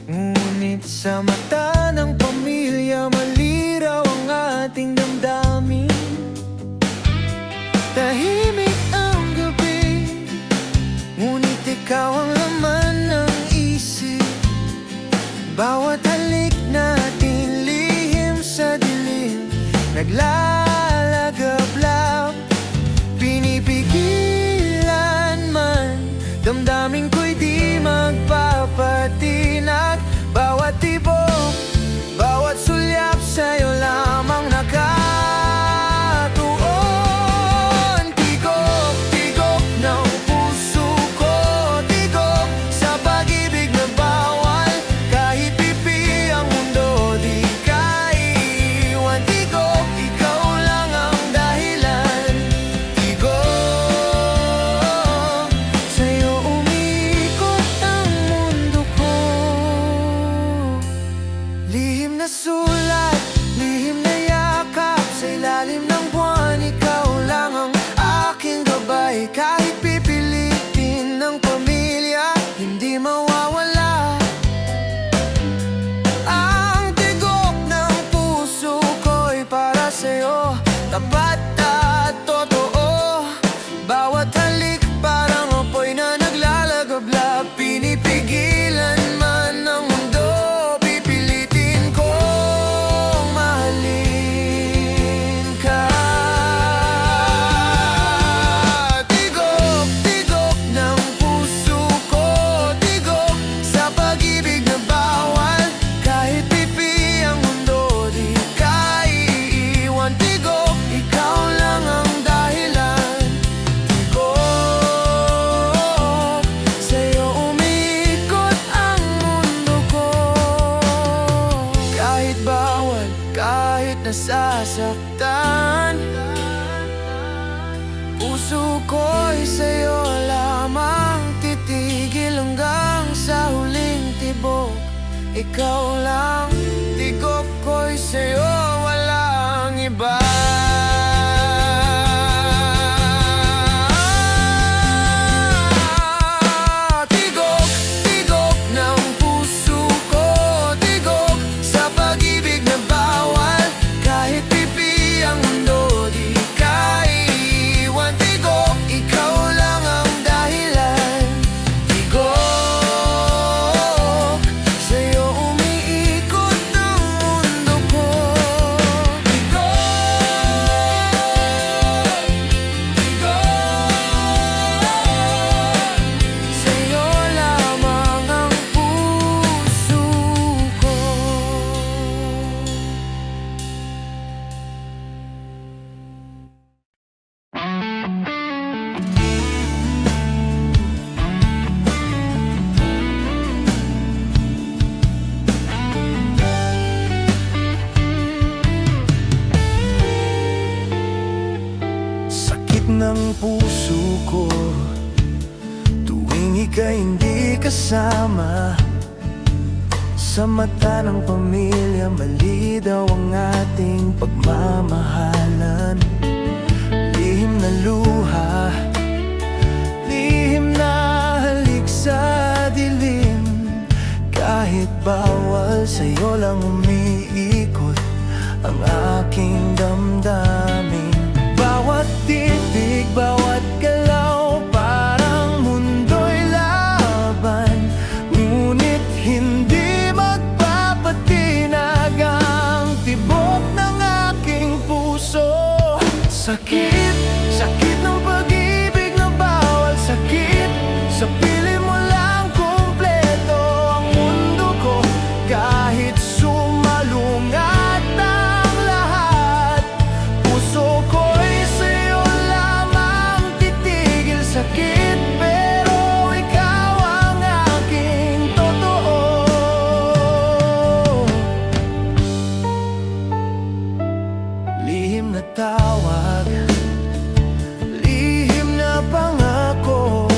Ngunit sa mata ng pamilya, maliraw ang ating damdamin. Tahimik ang gabi, ngunit ikaw ang laman ng isip. Bawat halik natin, lihim sa dilim, naglalagablab. Pinipigilan man, damdamin ko'y di magpapatinag. Bawat tibok, bawat sulyap sa'yo lamang nakatuon. Tigok, tigok ng puso ko, tigok sa pag-ibig na bawal. Kahit pipi ay kahit pipilitin ng pamilya, hindi mawawala. Ang tigok ng puso ko'y para sa'yo, tapat at totoo. Bawat halik parang apoy na naglalagablab, pinipigilan man ng mundo, pipilitin kong mahalin ka. Tigok, tigok ng puso ko, tigok sa pag-ibig na bawal. Kahit pipi ang mundo, di ka iiwan. Tigok, ikaw lang ang dahilan. Tigok, sa'yo umiikot ang mundo ko. Kahit bawal, kahit nasasaktan, puso ko'y sa'yo lamang titigil hanggang sa huling tibok. Ikaw lang, tigok ko'y sa'yo, walang iba. Tigok, tigok ng puso ko, tigok sa pag-ibig na bawal. Kahit pipi ang mundo, di ka iiwan. Tigok, ikaw lang ang dahilan. Tigok, sa'yo umiikot ang mundo ko. Tigok, tigok, sa'yo lamang ang puso ko. Sakit ng puso ko tuwing ika'y hindi kasama. Sa mata ng pamilya, mali daw ang ating pagmamahalan. Lihim na luha, lihim na halik sa dilim. Kahit bawal, sa'yo lang umiikot ang aking damdamin. Bawat titig, bawat galaw, parang mundo'y laban. Ngunit hindi magpapatinag ang tibok ng aking puso. Sakit, sakit ng pag-ibig na bawal. Sakit, sa piling mo lang kumpleto ang mundo ko. Kahit sumalungat ang lahat, puso ko'y sa'yo lamang titigil. Sakit, pero ikaw ang aking totoo. Lihim na tawag, lihim na pangako.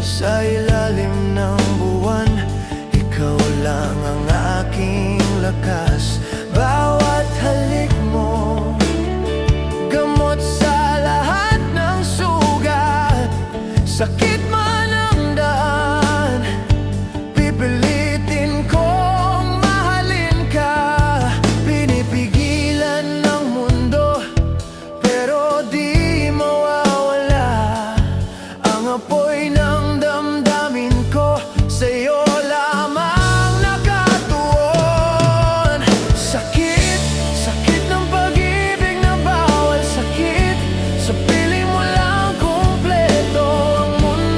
Sa ilalim ng buwan, ikaw lang ang aking lakas. Bawat halik mo, gamot sa lahat ng sugat. Sakit man ang daan, pipilitin kong mahalin ka. Pinipigilan ng mundo, pero di mawawala ang apoy ng damdamin ko. Sa'yo lamang nakatuon. Sakit, sakit ng pag-ibig na bawal. Sakit, sa piling mo lang kumpleto ang mundo.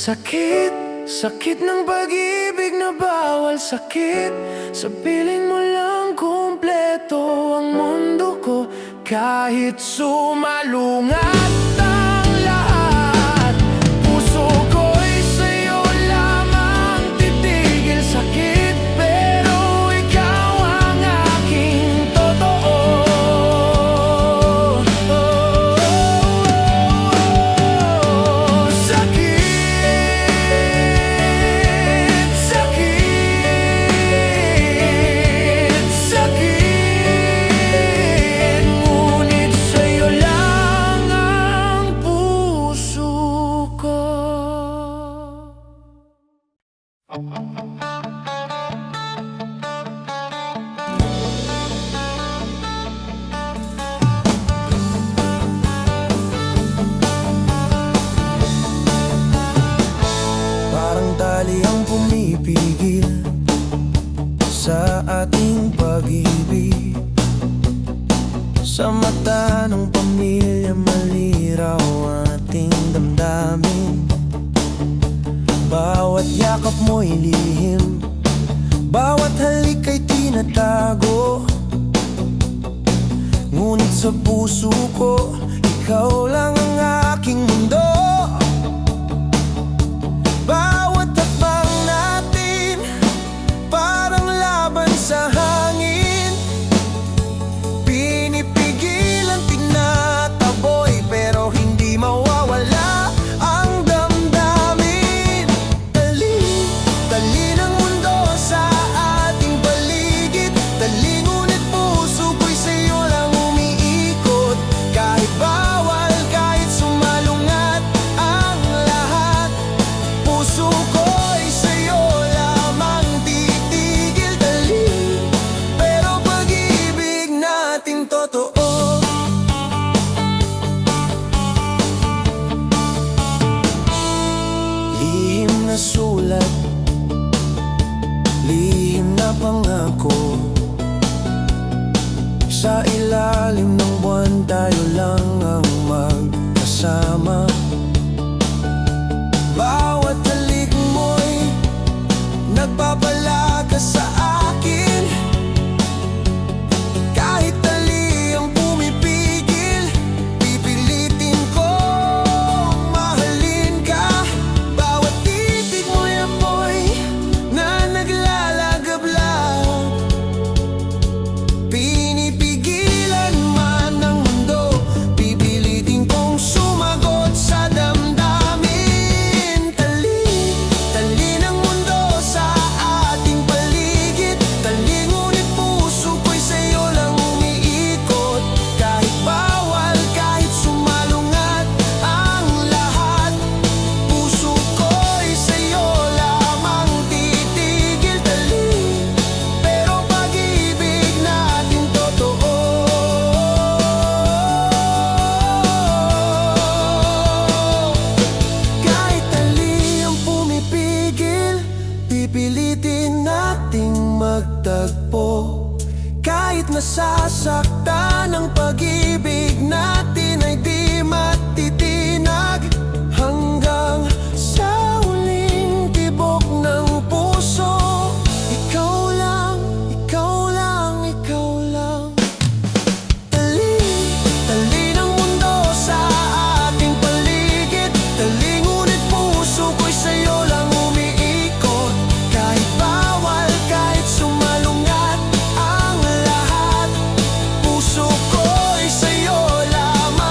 Sakit, sakit ng pag-ibig na bawal sakit. Sa piling mo lang kumpleto ang mundo ko. Kahit sumalungat ang lahat, puso ko'y sa'yo lamang titigil. Sakit pero ikaw ang aking totoo. Sakit, sakit, sakit, ngunit sa'yo lang ang puso ko. Parang tali ang pumipigil sa ating pag-ibig. Sa mata ng pamilya maliraw ating damdamin. Bawat yakap mo'y lihim, bawat halik ay tinatago. Ngunit sa puso ko, ikaw lang ang aking mundo. Bawat hakbang natin, parang laban sa hangin. Pinipigilan, tinataboy, pero hindi mawawala ang damdamin. Tali, tali ng mundo sa ating paligid. Tali ngunit puso ko'y sa'yo lang umiikot. Kahit bawal, kahit sumalungat ang lahat, puso ko'y sa'yo lamang titigil. Dali, pero pag-ibig natin totoo. Lihim na sulat, lihim na pangako. Sa ilalim ng buwan tayo lang ang magkasama. Bawat halik mo'y nagpapalakas sa akin. Kahit tali ang pumipigil, pipilitin kong mahalin ka. Bawat titig mo'y apoy na naglalagablab. Pinipigilan man ng mundo, pipilitin kong sumagot sa damdamin. Tali, tali ng mundo sa ating paligid. Tali ngunit puso ko'y sa'yo lang umiikot. Kahit bawal, kahit sumalungat ang lahat, puso ko'y sa'yo lamang titigil. Tali, pero pag-ibig natin totoo. Kahit tali ang pumipigil, pipilitin nating magtagpo. Kahit nasasaktan ang pag-ibig natin ay di matitinag. Hanggang sa huling tibok ng puso, ikaw lang, ikaw lang, ikaw lang. Tali, tali ng mundo sa ating paligid. Tali ngunit puso ko'y sa'yo lang umiikot. Kahit bawal, kahit sumalungat ang lahat, puso ko'y sa'yo lamang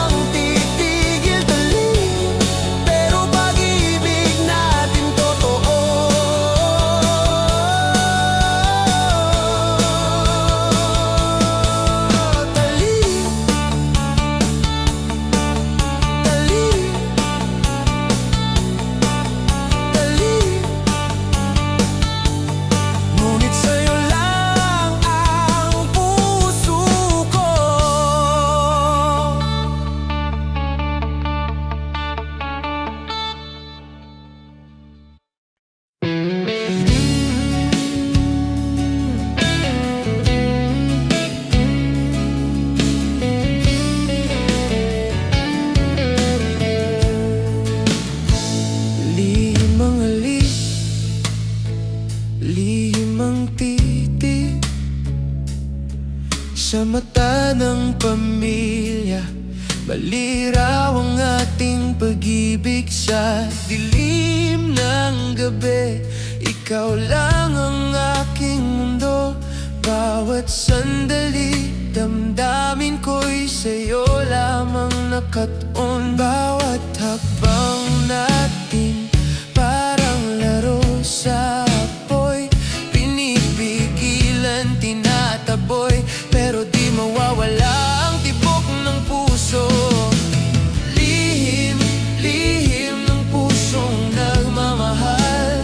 Sa mata ng pamilya, maliraw ang ating pag-ibig. Sa dilim ng gabi, ikaw lang ang aking mundo. Bawat sandali, damdamin ko'y sa'yo lamang nakatuon. Bawat hakbang natin, parang laro sa apoy. Pinipigilan, tinataboy, pero di mawawala ang tibok ng puso. Lihim, lihim ng pusong nagmamahal.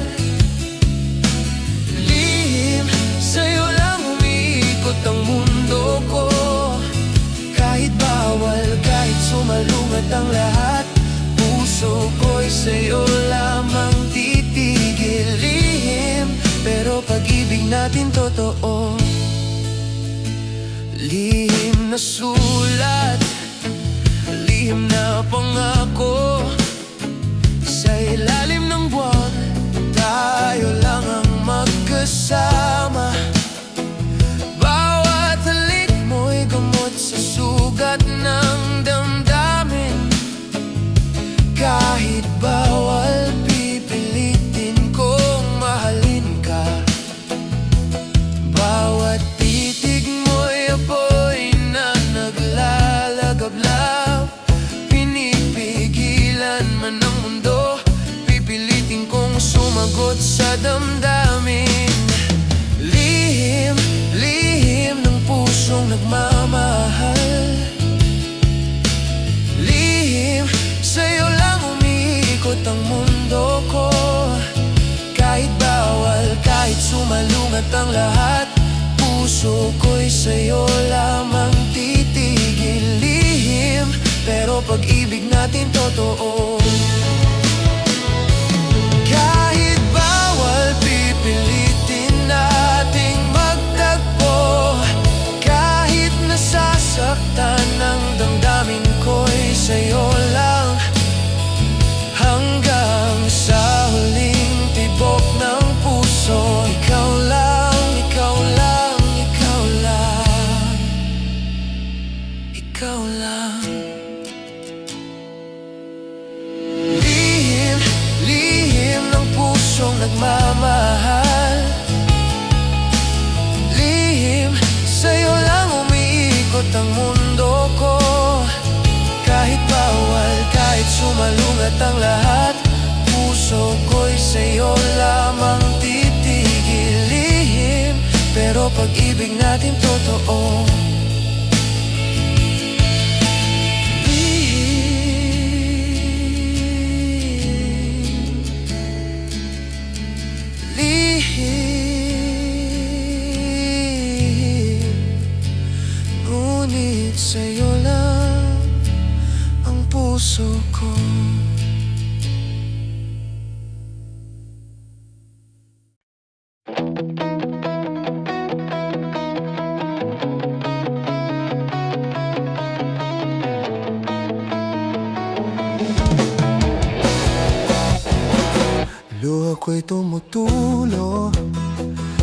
Lihim, sa'yo lang umiikot ang mundo ko. Kahit bawal, kahit sumalungat ang lahat, puso ko'y sa'yo lamang titigil. Lihim, pero pag-ibig natin totoo. Lihim na sulat, lihim na pangako. Sa ilalim ng buwan, tayo lang ang magkasama. Bawat halik mo'y gamot sa sugat ng damdamin. Kahit bawal, pipilitin kong mahalin ka. Bawat titig mo'y apoy na naglalagablab. Pinipigilan man ang mundo, pipilitin kong sumagot sa damdamin. Lihim, lihim ng pusong nagmamahal. Lihim, sa'yo lang umiikot ang mundo ko. Kahit bawal, kahit sumalungat ang lahat, puso ko'y sa'yo lamang titigil. Lihim, pero pag-ibig natin totoo. Kahit bawal, pipilitin nating magtagpo. Kahit nasasaktan ang damdamin ko'y sa'yo lang. Hanggang sa huling tibok ng puso, ikaw lang, ikaw lang, ikaw lang, ikaw lang. Lihim, lihim ng pusong nagmamahal. Lihim, sa'yo lang umiikot ang mundo ko. Kahit bawal, kahit sumalungat ang lahat, puso ko'y sa'yo lamang titigil. Lihim, pero pag-ibig natin totoo. Lihim, ngunit sa'yo lang ang puso ko. Luha ko'y tumutulo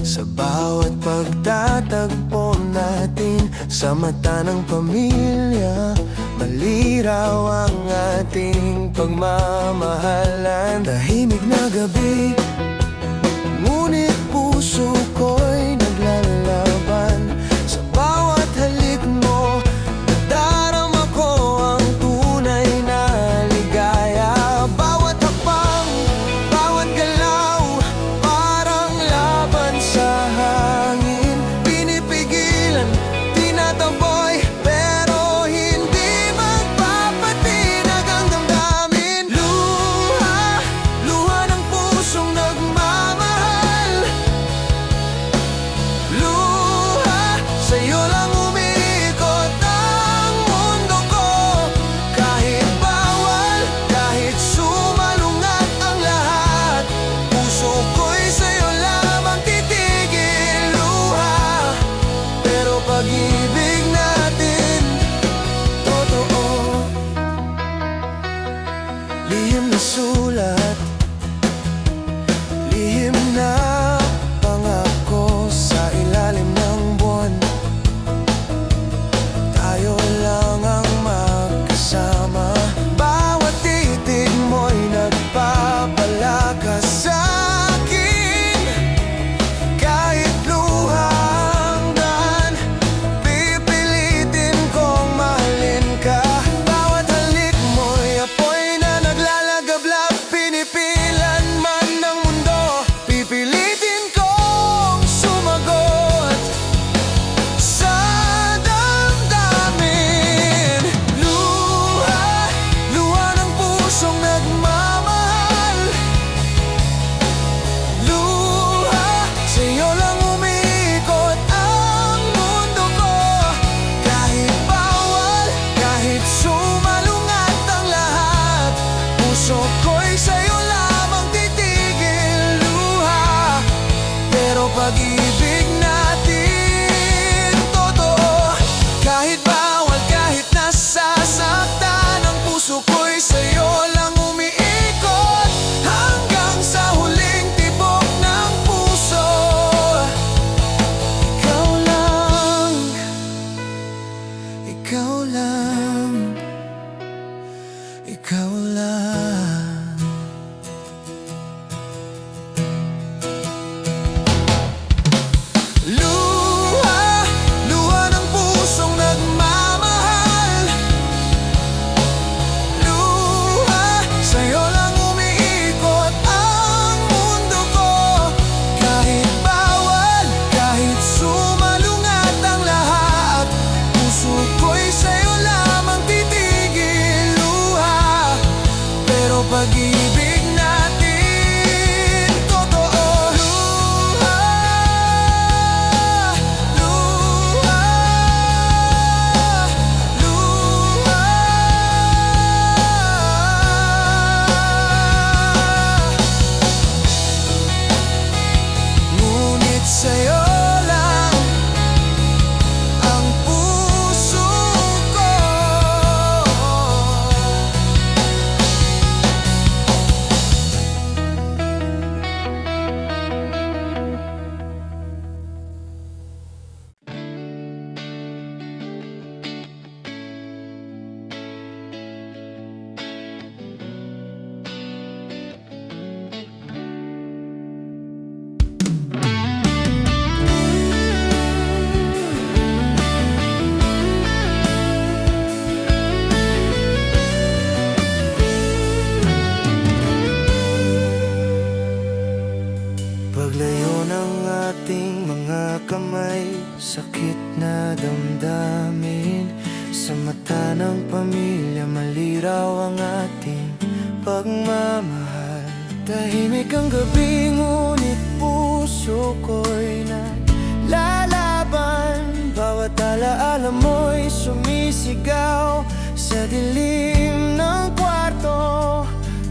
sa bawat pagtatagpo natin. Sa mata ng pamilya, maliraw ang ating pagmamahalan. Tahimik na gabi, ngunit puso ko'y naglalaban. Sa bawat halik mo, nadarama ko ang tunay na ligaya. Bawat hakbang, bawat galaw, parang laban sa hangin. Pinipigilan, tinataboy, pero hindi magpapatinag ang damdamin. Luha, luha ng pusong ikaw lang, ikaw lang. Luha, luha ng pusong nagmamahal. Luha, sa'yo lang umiikot ang mundo ko. Kahit bawal, kahit sumalungat ang lahat, puso ko'y sa'yo lamang titigil. Luha, pero pag-ibig natin totoo. Luha, luha, luha. Ngunit sa'yo lang ang puso ko. Paglayo ng ating mga kamay, sakit na damdamin. Sa mata ng pamilya, maliraw ang ating pagmamahal. Tahimik ang gabi, ngunit puso ko'y naglalaban. Bawat alaala mo'y sumisigaw sa dilim ng kwarto.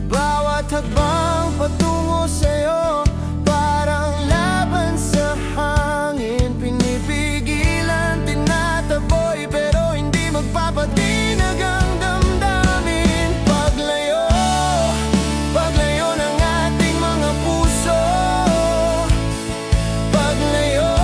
Bawat hakbang patungo sa'yo, parang laban sa hangin. Pinipigilan, tinataboy, pero hindi magpapatinag ang damdamin. Paglayo, paglayo ng ating mga puso. Paglayo,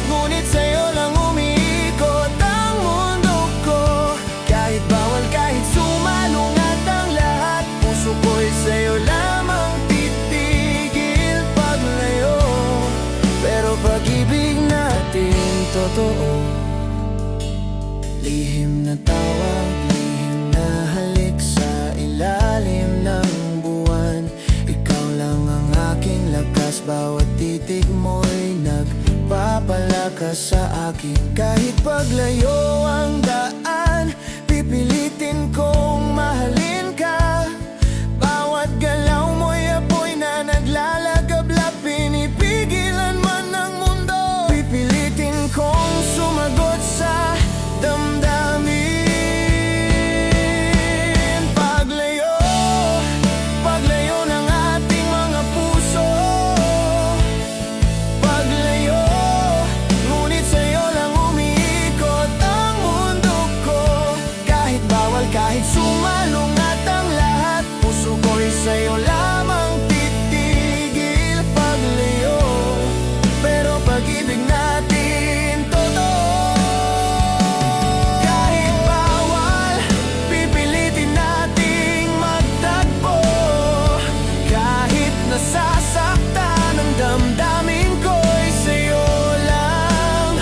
ngunit sa'yo lang umiikot ang mundo ko. Kahit bawal, kahit sumalungat ang lahat, puso ko'y sa'yo lamang titigil. Paglayo, pero pag-ibig natin totoo. Lihim na tawag, lihim na halik sa ilalim ng buwan. Ikaw lang ang aking lakas, bawat titig mo'y nagpapalakas sa akin. Kahit paglayo ang daan, pipilitin kong mahalin ka. Bawat galaw mo'y apoy na naglalagablap, pinipigilan man ng mundo. Pipilitin kong sumagot sa damdamin. Paglayo, paglayo ng ating mga puso. Paglayo, ngunit sa'yo lang umiikot ang mundo ko. Kahit bawal, kahit sumalungat ang lahat, puso ko'y sa'yo lamang titigil. Paglayo, pero pag-ibig natin totoo. Kahit bawal, pipilitin nating magtagpo. Kahit nasasaktan ang damdamin ko'y sa'yo lang,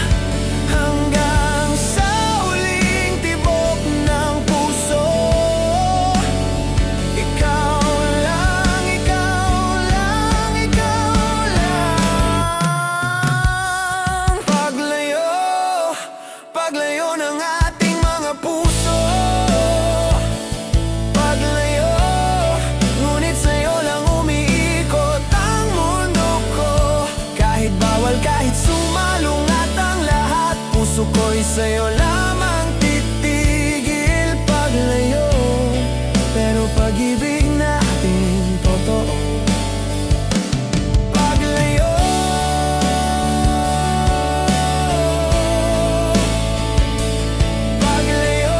hanggang sa huling tibok ng puso. Ikaw lang, ikaw lang, ikaw lang. Paglayo, paglayo ng ating mga puso. Paglayo, ngunit sa'yo lang umiikot ang mundo ko. Kahit bawal, kahit sumalungat ang lahat, puso ko'y sa'yo lamang titigil. Paglayo, pero pag-ibig natin totoo. Paglayo, paglayo,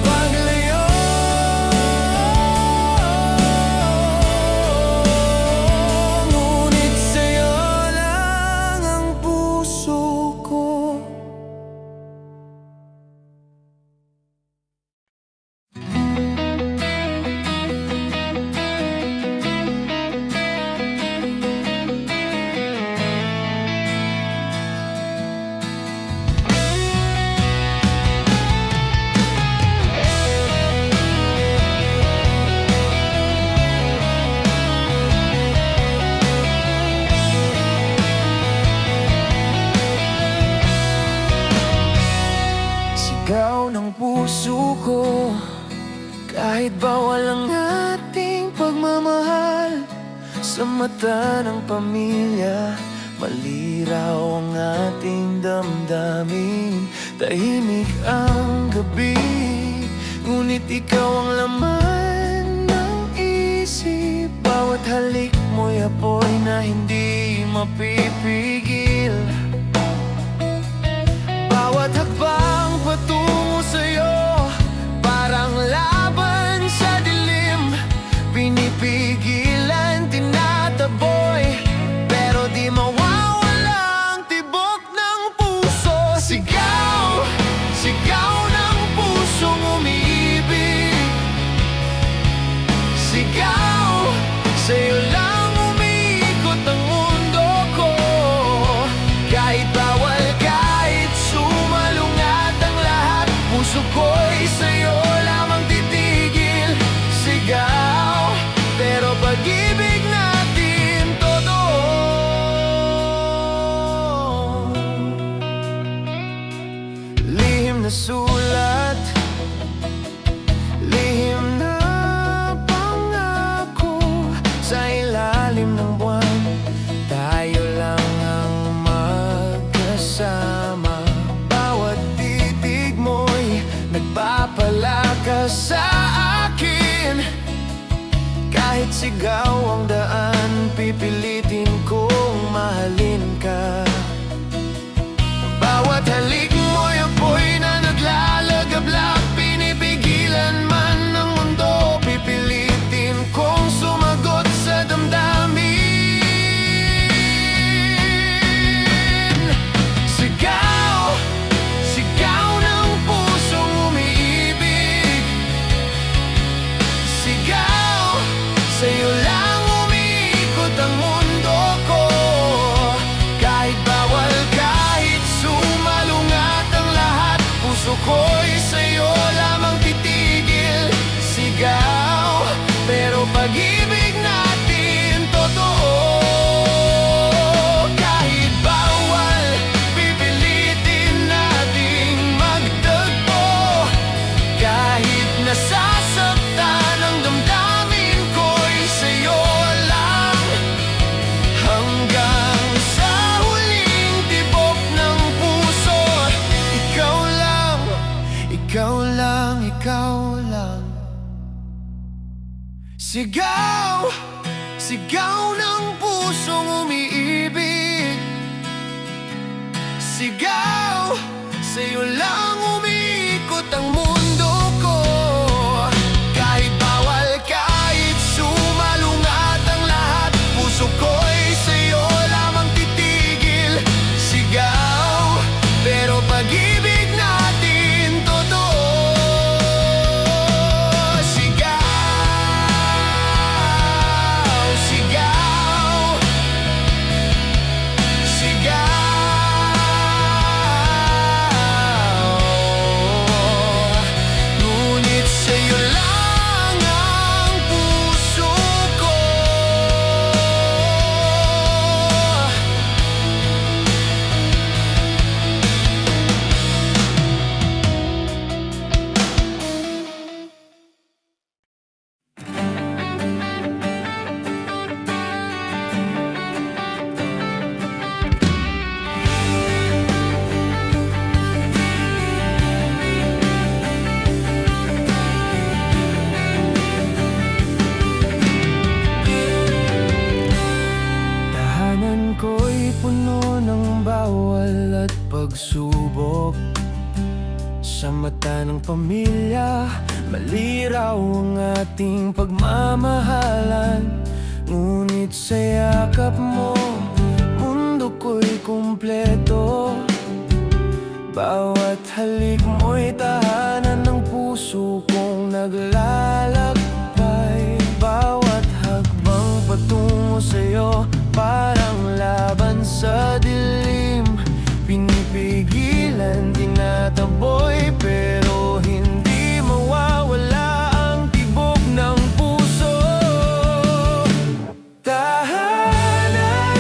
paglayo. Ngunit sa'yo Kahit bawal ang ating pagmamahal sa mata ng pamilya, maliraw ang ating damdamin. Tahimik ang gabi, ngunit ikaw ang laman ng isip. Bawat halik mo'y apoy na hindi mapipigil. Bawat hakbang patungo sa'yo, parang laban sa dilim. Pinipigilan, tinataboy, pero di mawawala ang tibok ng puso. Sigaw, sigaw ng pusong umiibig. Sigaw, sa'yo lang umiikot ang mundo ko. Kahit bawal, kahit sumalungat ang lahat, puso ko'y sa'yo lamang titigil. Sigaw, pero pag-ibig natin totoo. Lihim na sulat, lihim na pangako, sa ilalim ng buwan, tayo lang ang magkasama. Bawat titig mo'y nagpapalakas sa akin. Kahit sigaw ang daan, pipilitin kong mahalin ka. Bawat halik mo'y apoy na naglalagablak. Pinipigilan man ng mundo, pipilitin kong sumagot sa damdamin. Sigaw, sigaw ng pusong umiibig. Sigaw, sa'yo lang umiikot ang mundo ko. Kahit bawal, kahit sumalungat ang lahat, puso ko'y sa'yo lamang titigil. Sigaw, pero pag-ibig natin totoo. Kahit bawal, pipilitin nating magtagpo. Kahit nasasaktan ang damdamin ko'y sa'yo lang, hanggang sa huling tibok ng puso. Ikaw lang, ikaw lang, ikaw lang. Sigaw, sigaw ng pusong umiibig. Sigaw, sa'yo lang umiikot ang mundo ko. Kahit bawal, kahit sumalungat ang lahat, puso ko'y sa'yo lamang titigil. Sigaw, pero pag-ibig natin totoo. Sigaw, sigaw, sigaw. Ngunit sa'yo lang ang puso ko. Tahanan ko'y puno ng bawal at pagsubok. Sa mata ng pamilya, maliraw ang ating pagmamahalan. Ngunit sa yakap mo, mundo ko'y kumpleto. Bawat halik mo'y tahanan ng puso kong naglalakbay. Bawat hakbang patungo sa'yo, parang laban sa dilim. Pinipigilan, tinataboy, pero hindi mawawala ang tibok ng puso. Tahanan,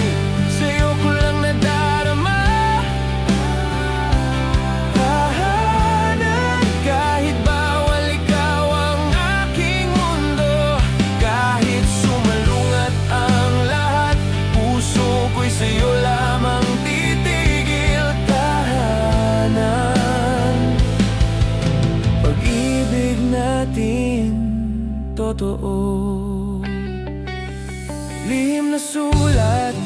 sa'yo ko lang nadarama. Tahanan, kahit bawal, ikaw ang ko'y sa'yo lamang titigil. Tahanan, pag-ibig natin totoo. Lihim na sulat,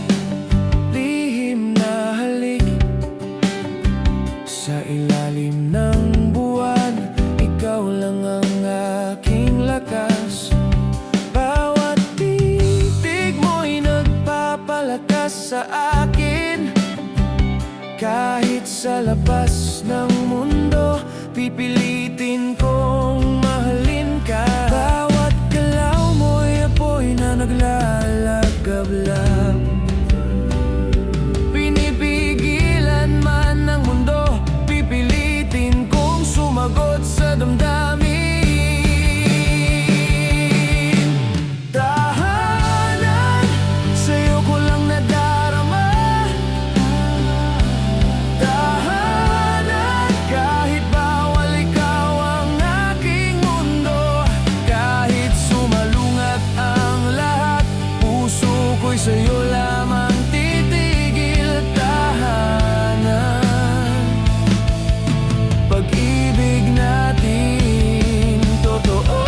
lihim na halik, sa ilalim ng buwan, ikaw lang ang aking lakas. Bawat titig mo'y nagpapalakas sa akin. Kahit sa labas ng mundo, pipilitin kong mahalin ka. Bawat galaw mo'y apoy na naglalagablab. Pinipigilan man ng mundo, pipilitin kong sumagot sa damdamin. Tahanan, sa'yo ko lang nadarama. Tahanan, kahit bawal ikaw ang aking mundo. Kahit sumalungat ang lahat, puso ko'y sa'yo lamang titigil. Tahanan, pag-ibig natin totoo.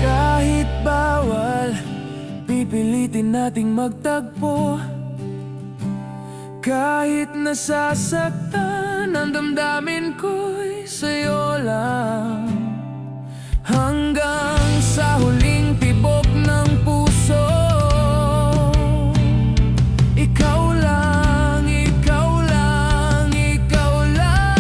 Kahit bawal, pipilitin nating magtagpo. Kahit nasasaktan ang damdamin ko'y sa'yo lang. Hanggang sa huling tibok ng puso, ikaw lang, ikaw lang, ikaw lang.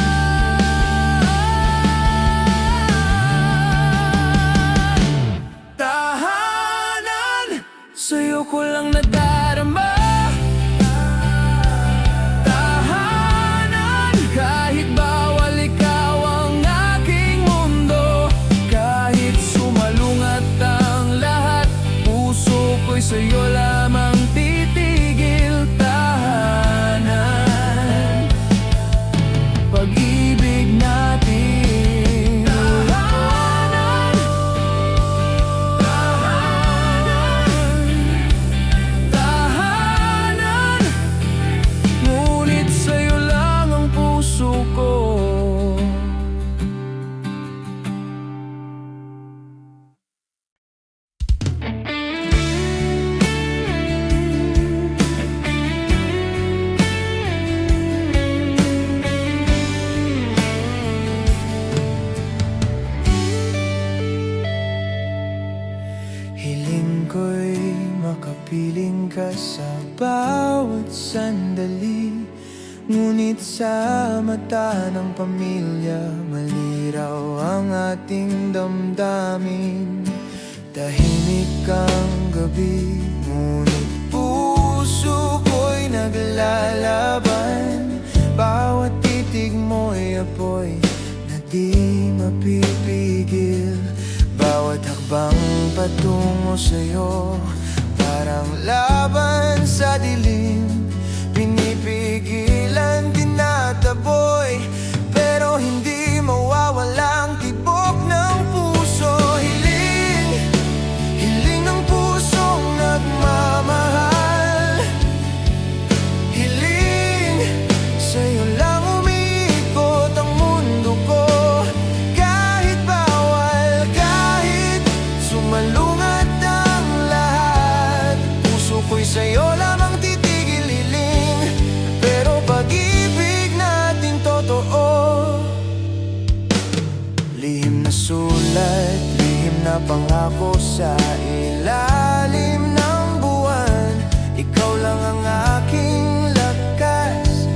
Tahanan, sa'yo ko lang nadarama. Tahanan, kahit bawal ikaw ang aking mundo. Kahit sumalungat ang lahat, puso ko'y sa'yo lamang titigil. Tahanan, pag-ibig natin. Tahanan, tahanan, tahanan, ngunit sa'yo lang ang puso ko. Hiling ko'y makapiling ka sa bawat sandali. Ngunit sa mata ng pamilya, maliraw ang ating damdamin. Tahimik ang gabi, ngunit puso ko'y naglalaban. Bawat titig mo'y apoy na di mapipigil. Bawat hakbang patungo sa'yo, parang laban sa dilim. Pinipigilan, tinataboy, pero hindi mawawalang tibok ng puso. Hiling, hiling ng pusong nagmamahal. Hiling, sa'yo lang umiikot ang mundo ko. Kahit bawal, kahit sumalungat ang lahat, puso ko'y sa'yo lamang titigil. Hiling, pero pag-ibig natin totoo. Lihim na sulat, lihim na pangako sa ilalim ng buwan. Ikaw lang ang aking lakas.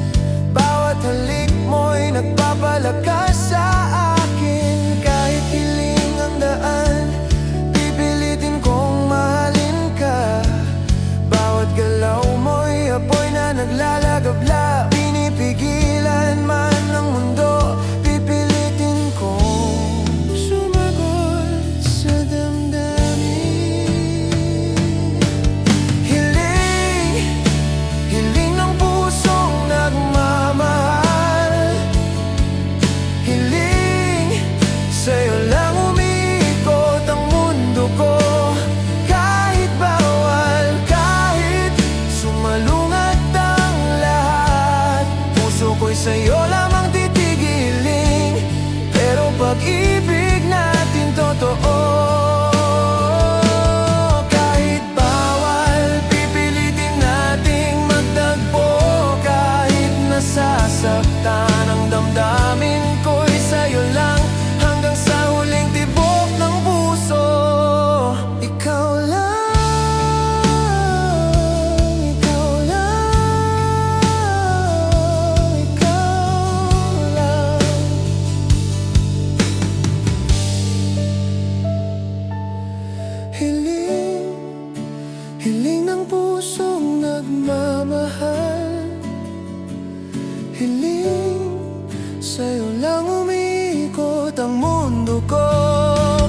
Bawat halik mo'y nagpapalakas sa akin. Kahit hiling ang daan, pipilitin kong mahalin ka. Bawat galaw mo'y apoy na naglalagablab. Pinipigilan man ng mundo, pipilitin kong sumagot sa damdamin. Hiling, hiling ng pusong nagmamahal. Sa'yo lang umiikot ang mundo ko.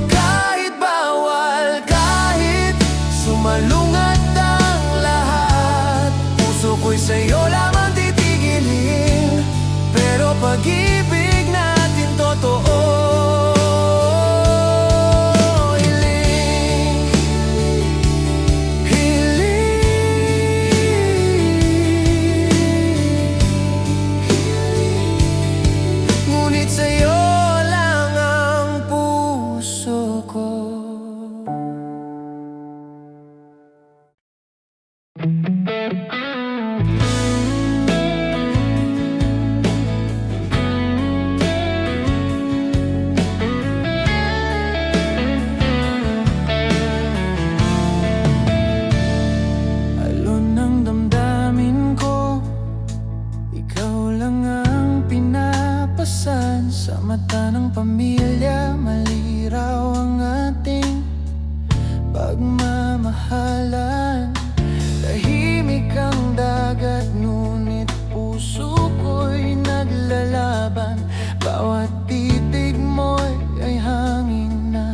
Kahit bawal, kahit sumalungat ang lahat, puso ko'y sa'yo lamang titigilin. Pero pag-ibig natin totoo. Ngunit sa'yo lang ang puso ko. Alon ng damdamin ko, ikaw lang ang pinapasan. Sa mata ng pamilya, maliraw ang ating pagmamahalan. Tahimik ang dagat, ngunit puso ko'y naglalaban. Bawat titig mo'y ay hangin na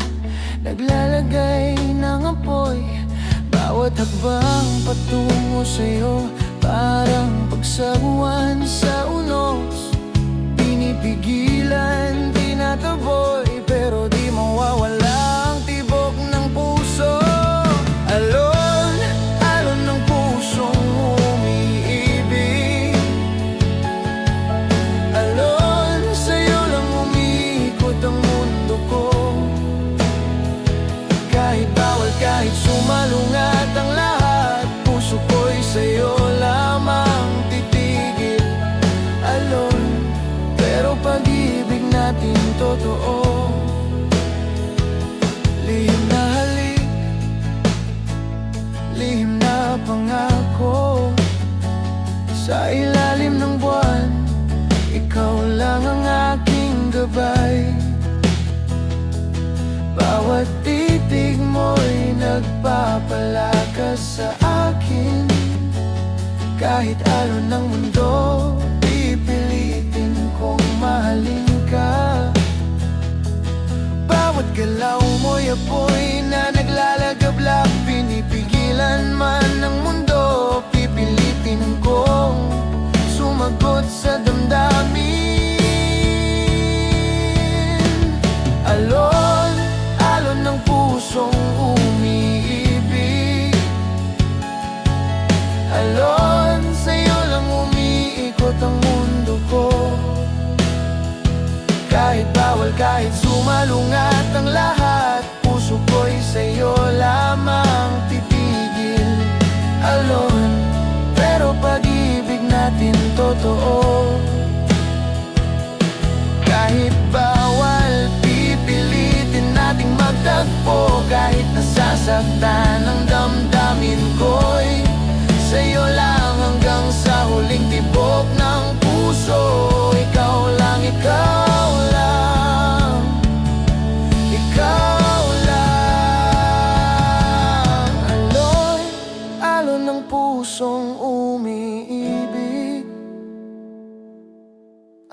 naglalagay ng apoy. Bawat hakbang patungo sa'yo, parang pagsagwan sa unos. Pinipigilan, tinataboy, pero di mawawala ang tibok ng puso. Alon, alon ng pusong umiibig. Alon, sa'yo lang umiikot ang mundo ko. Kahit bawal, kahit sumalungat ang lahat, puso ko'y sa'yo lamang titigil. Alon, pero pag-ibig natin totoo. Lihim na halik, lihim na pangako. Sa ilalim ng buwan, ikaw lang ang aking gabay. Bawat titig mo'y nagpapalakas sa akin. Kahit alon ng mundo, pipilitin kong mahalin ka. Bawat galaw mo'y apoy na naglalagablak. Pinipigilan man ng mundo, pipilitin kong sumagot sa damdamin. Alon, alon ng pusong umiibig. Alon, sa'yo lang umiikot ang mundo ko. Kahit bawal, kahit sumalungat ang lahat, puso ko'y sa'yo lamang titigil. Alon, pero pag-ibig natin totoo. Kahit bawal, pipilitin nating magtagpo. Kahit nasasaktan ang damdamin ko'y sa'yo lang hanggang sa huling tibok ng puso. Ikaw lang, ikaw lang, ikaw lang. Alon, alon ng pusong umiibig.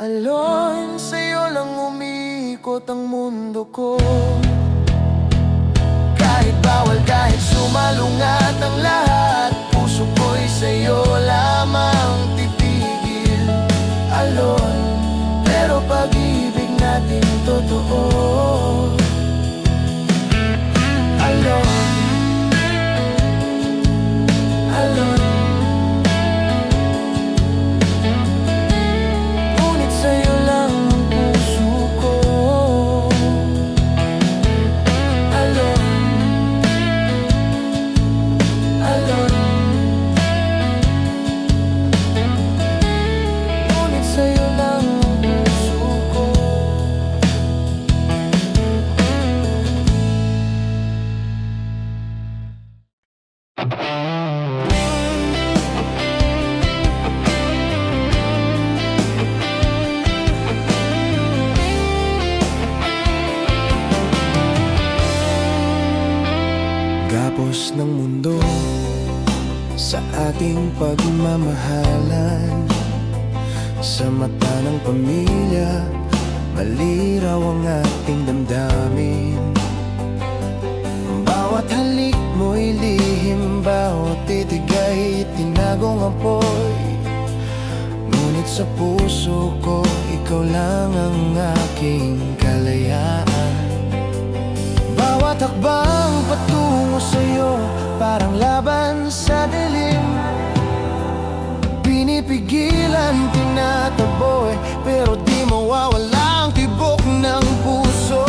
Alon, sa'yo lang umiikot ang mundo ko. Kahit bawal, kahit sumalungat ang lahat, puso ko'y sa'yo lamang titigil. Alon, pero pag-ibig natin totoo. Alon, alon, ngunit sa'yo lang ang puso ko. Alon, alon, ngunit sa'yo lang ang puso ko. Gapos ng mundo sa ating pagmamahalan. Sa Sa mata ng pamilya, maliraw ang ating damdamin. Bawat halik mo'y lihim, bawat titig ay tinagong apoy. Ngunit sa puso ko, ikaw lang ang aking kalayaan. Bawat hakbang patungo sa'yo, parang laban sa dilim. Pinipigilan, tinataboy, pero di mawawala ang tibok ng puso.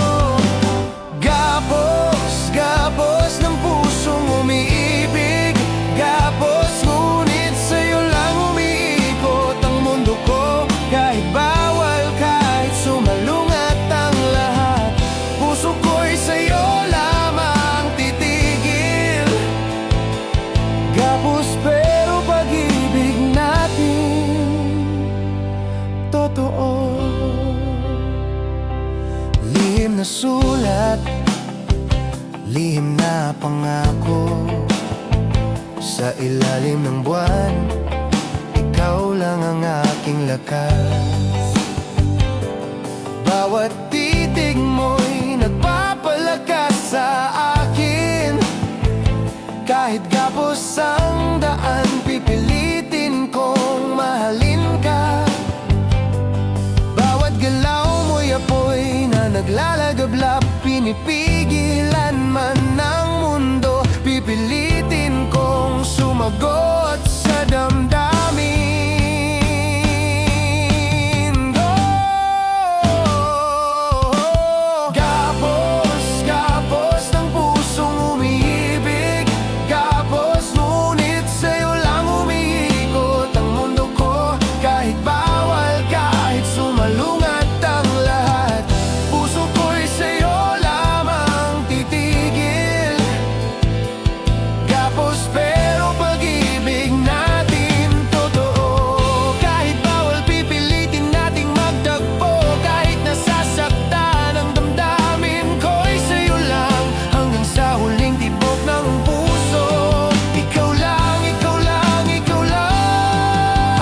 Gapos, gapos ng pusong umiibig. Gapos, ngunit sa'yo lang umiikot ang mundo ko. Kahit bawal, kahit sumalungat ang lahat, puso ko'y sa'yo lamang titigil. Gapos pero pag-ibig natin totoo. Lihim na sulat, lihim na pangako. Sa ilalim ng buwan, ikaw lang ang aking lakas. Bawat titig mo'y nagpapalakas sa akin. Kahit gapos ang daan, pipilitin kong mahalin ka. Bawat galaw mo'y apoy na naglalagablap, pinipigilan man ng mundo, pipilitin kong sumagot sa damdamin. Oh, gapos, gapos ng pusong umiibig. Gapos, ngunit sa'yo lang umiikot ang mundo ko. Kahit bawal, kahit sumalungat ang lahat, puso ko'y sa'yo lamang titigil. Gapos pero pag-ibig natin totoo. Kahit bawal, pipilitin nating magtagpo. Kahit nasasaktan ang damdamin ko'y sa'yo lang, hanggang sa huling tibok ng puso. Ikaw lang, ikaw lang, ikaw lang.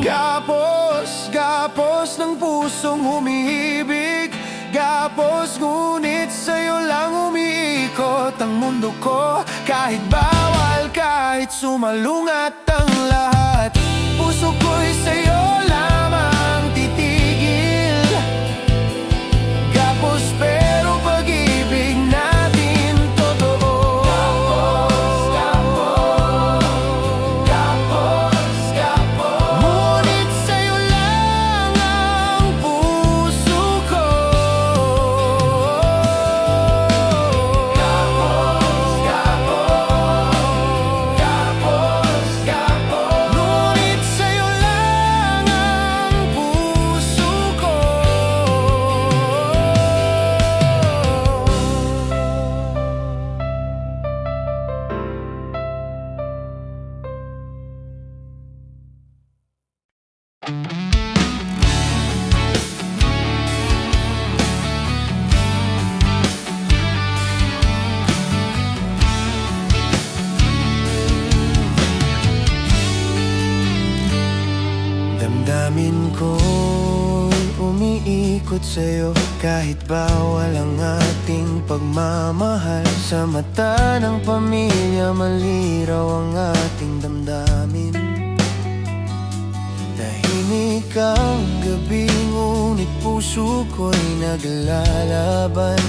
Gapos, gapos ng pusong umiibig. Gapos, ngunit sa'yo lang umiikot ang mundo ko. Kahit bawal, kahit sumalungat ang lahat, puso ko'y sa'yo lamang titigil. Gapos pero pag-ibig natin totoo. Gapos, gapos, gapos, ngunit sa'yo lang ang puso ko. Gapos, gapos, gapos, gapos, ngunit sa'yo lang ang puso ko. Damdamin ko'y umiikot sa'yo. Kahit bawal ang ating pagmamahal, sa mata ng pamilya maliraw ang ating damdamin. Tahimik ang gabi, ngunit puso ko'y naglalaban.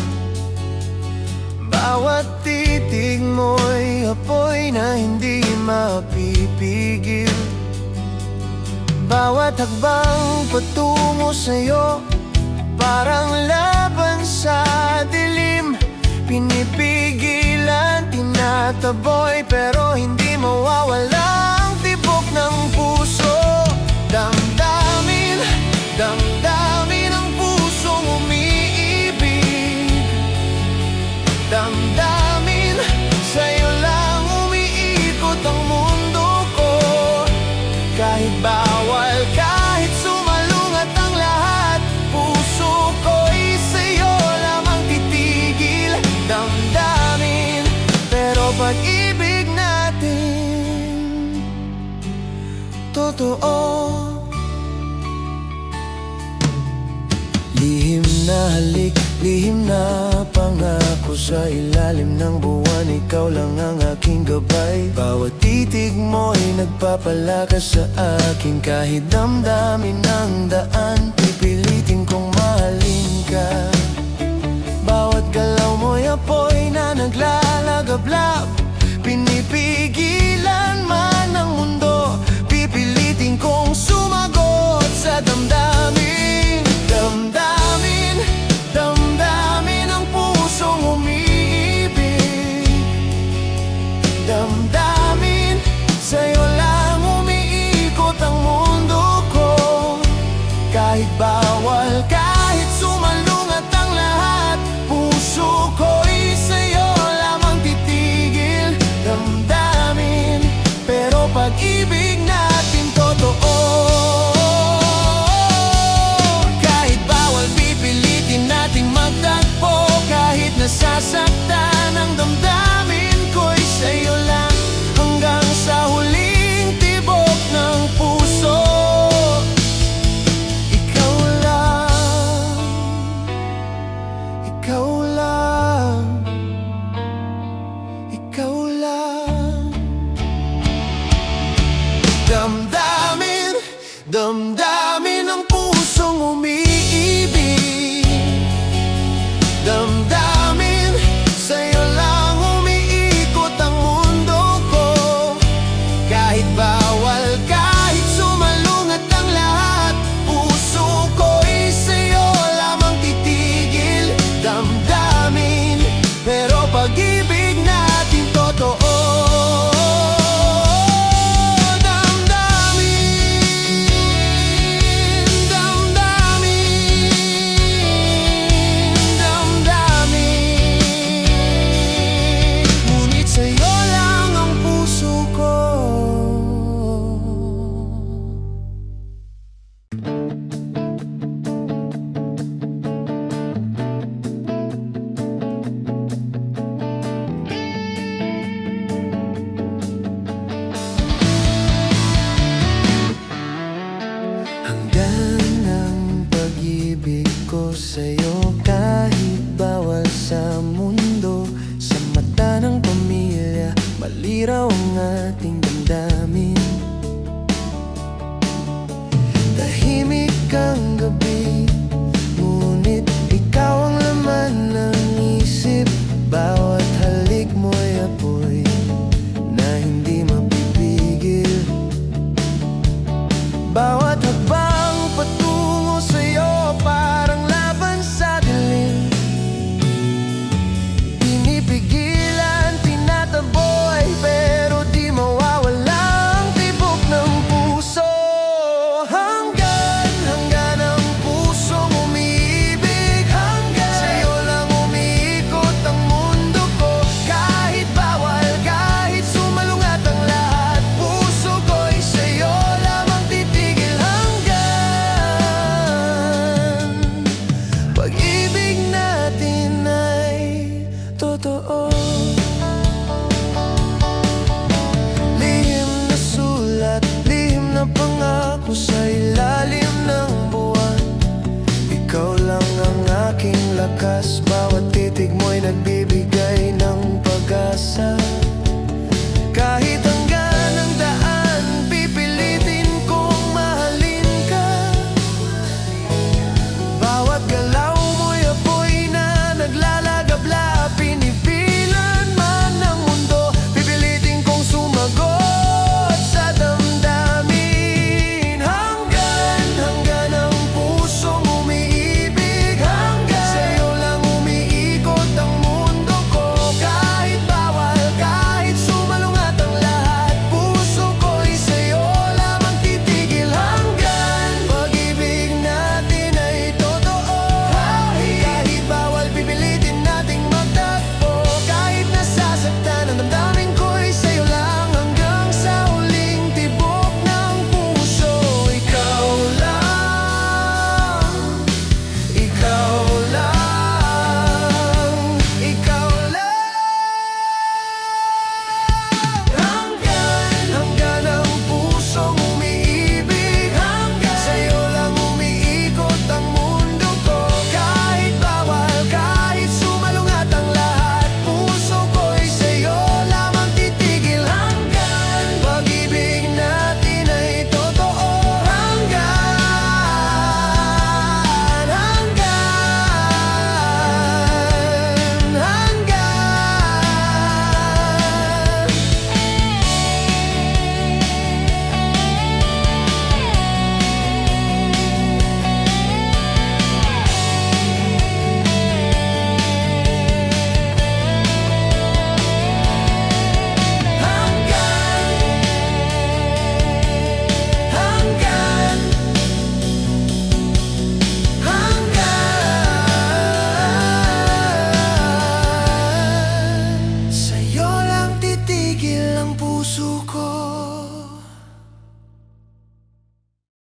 Bawat titig mo'y apoy na hindi mapipigil. Bawat hakbang patungo sa'yo, parang laban sa dilim. Pinipigilan, tinataboy, pero hindi mawawala ang tibok ng puso. Damdamin, damdamin ang pusong umiibig. Damdamin, sa'yo lang umiikot ang mundo ko. Kahit bawal, kahit sumalungat ang lahat, puso ko'y sa'yo lamang titigil. Damdamin, pero pag-ibig natin totoo. totoo. Lihim na halik, lihim na pangako. Sa ilalim ng buwan, ikaw lang ang aking gabay. Bawat titig mo'y nagpapalakas sa akin. Kahit damdamin ang daan, pipilitin kong mahalin ka. Bawat galaw mo'y apoy na naglalagablab. Pinipigilan man ang mundo, pipilitin kong sumagot sa damdamin. Damdamin, damdamin ang pusong umiibig. Damdamin, sa'yo lang umiikot ang mundo ko. Kahit bawal, kahit sumalungat ang lahat, puso ko'y sa'yo lamang titigil. Damdamin, pero pag-ibig natin totoo. Kahit bawal, pipilitin nating magtagpo. Kahit nasasaktan ang damdamin ko'y sa'yo lang, hanggang sa huling tibok ng puso. Ikaw lang, ikaw lang, ikaw lang. Damdamin, damdamin ang pusong umiibig. Damdamin, sa'yo lang umiikot ang mundo ko. Kahit bawal, kahit sumalungat ang lahat, puso ko'y sa'yo lamang titigil. Damdamin, pero pag-ibig natin totoo. Ngunit sa'yo lang ang puso ko. Hanggan ang pag-ibig ko sa'yo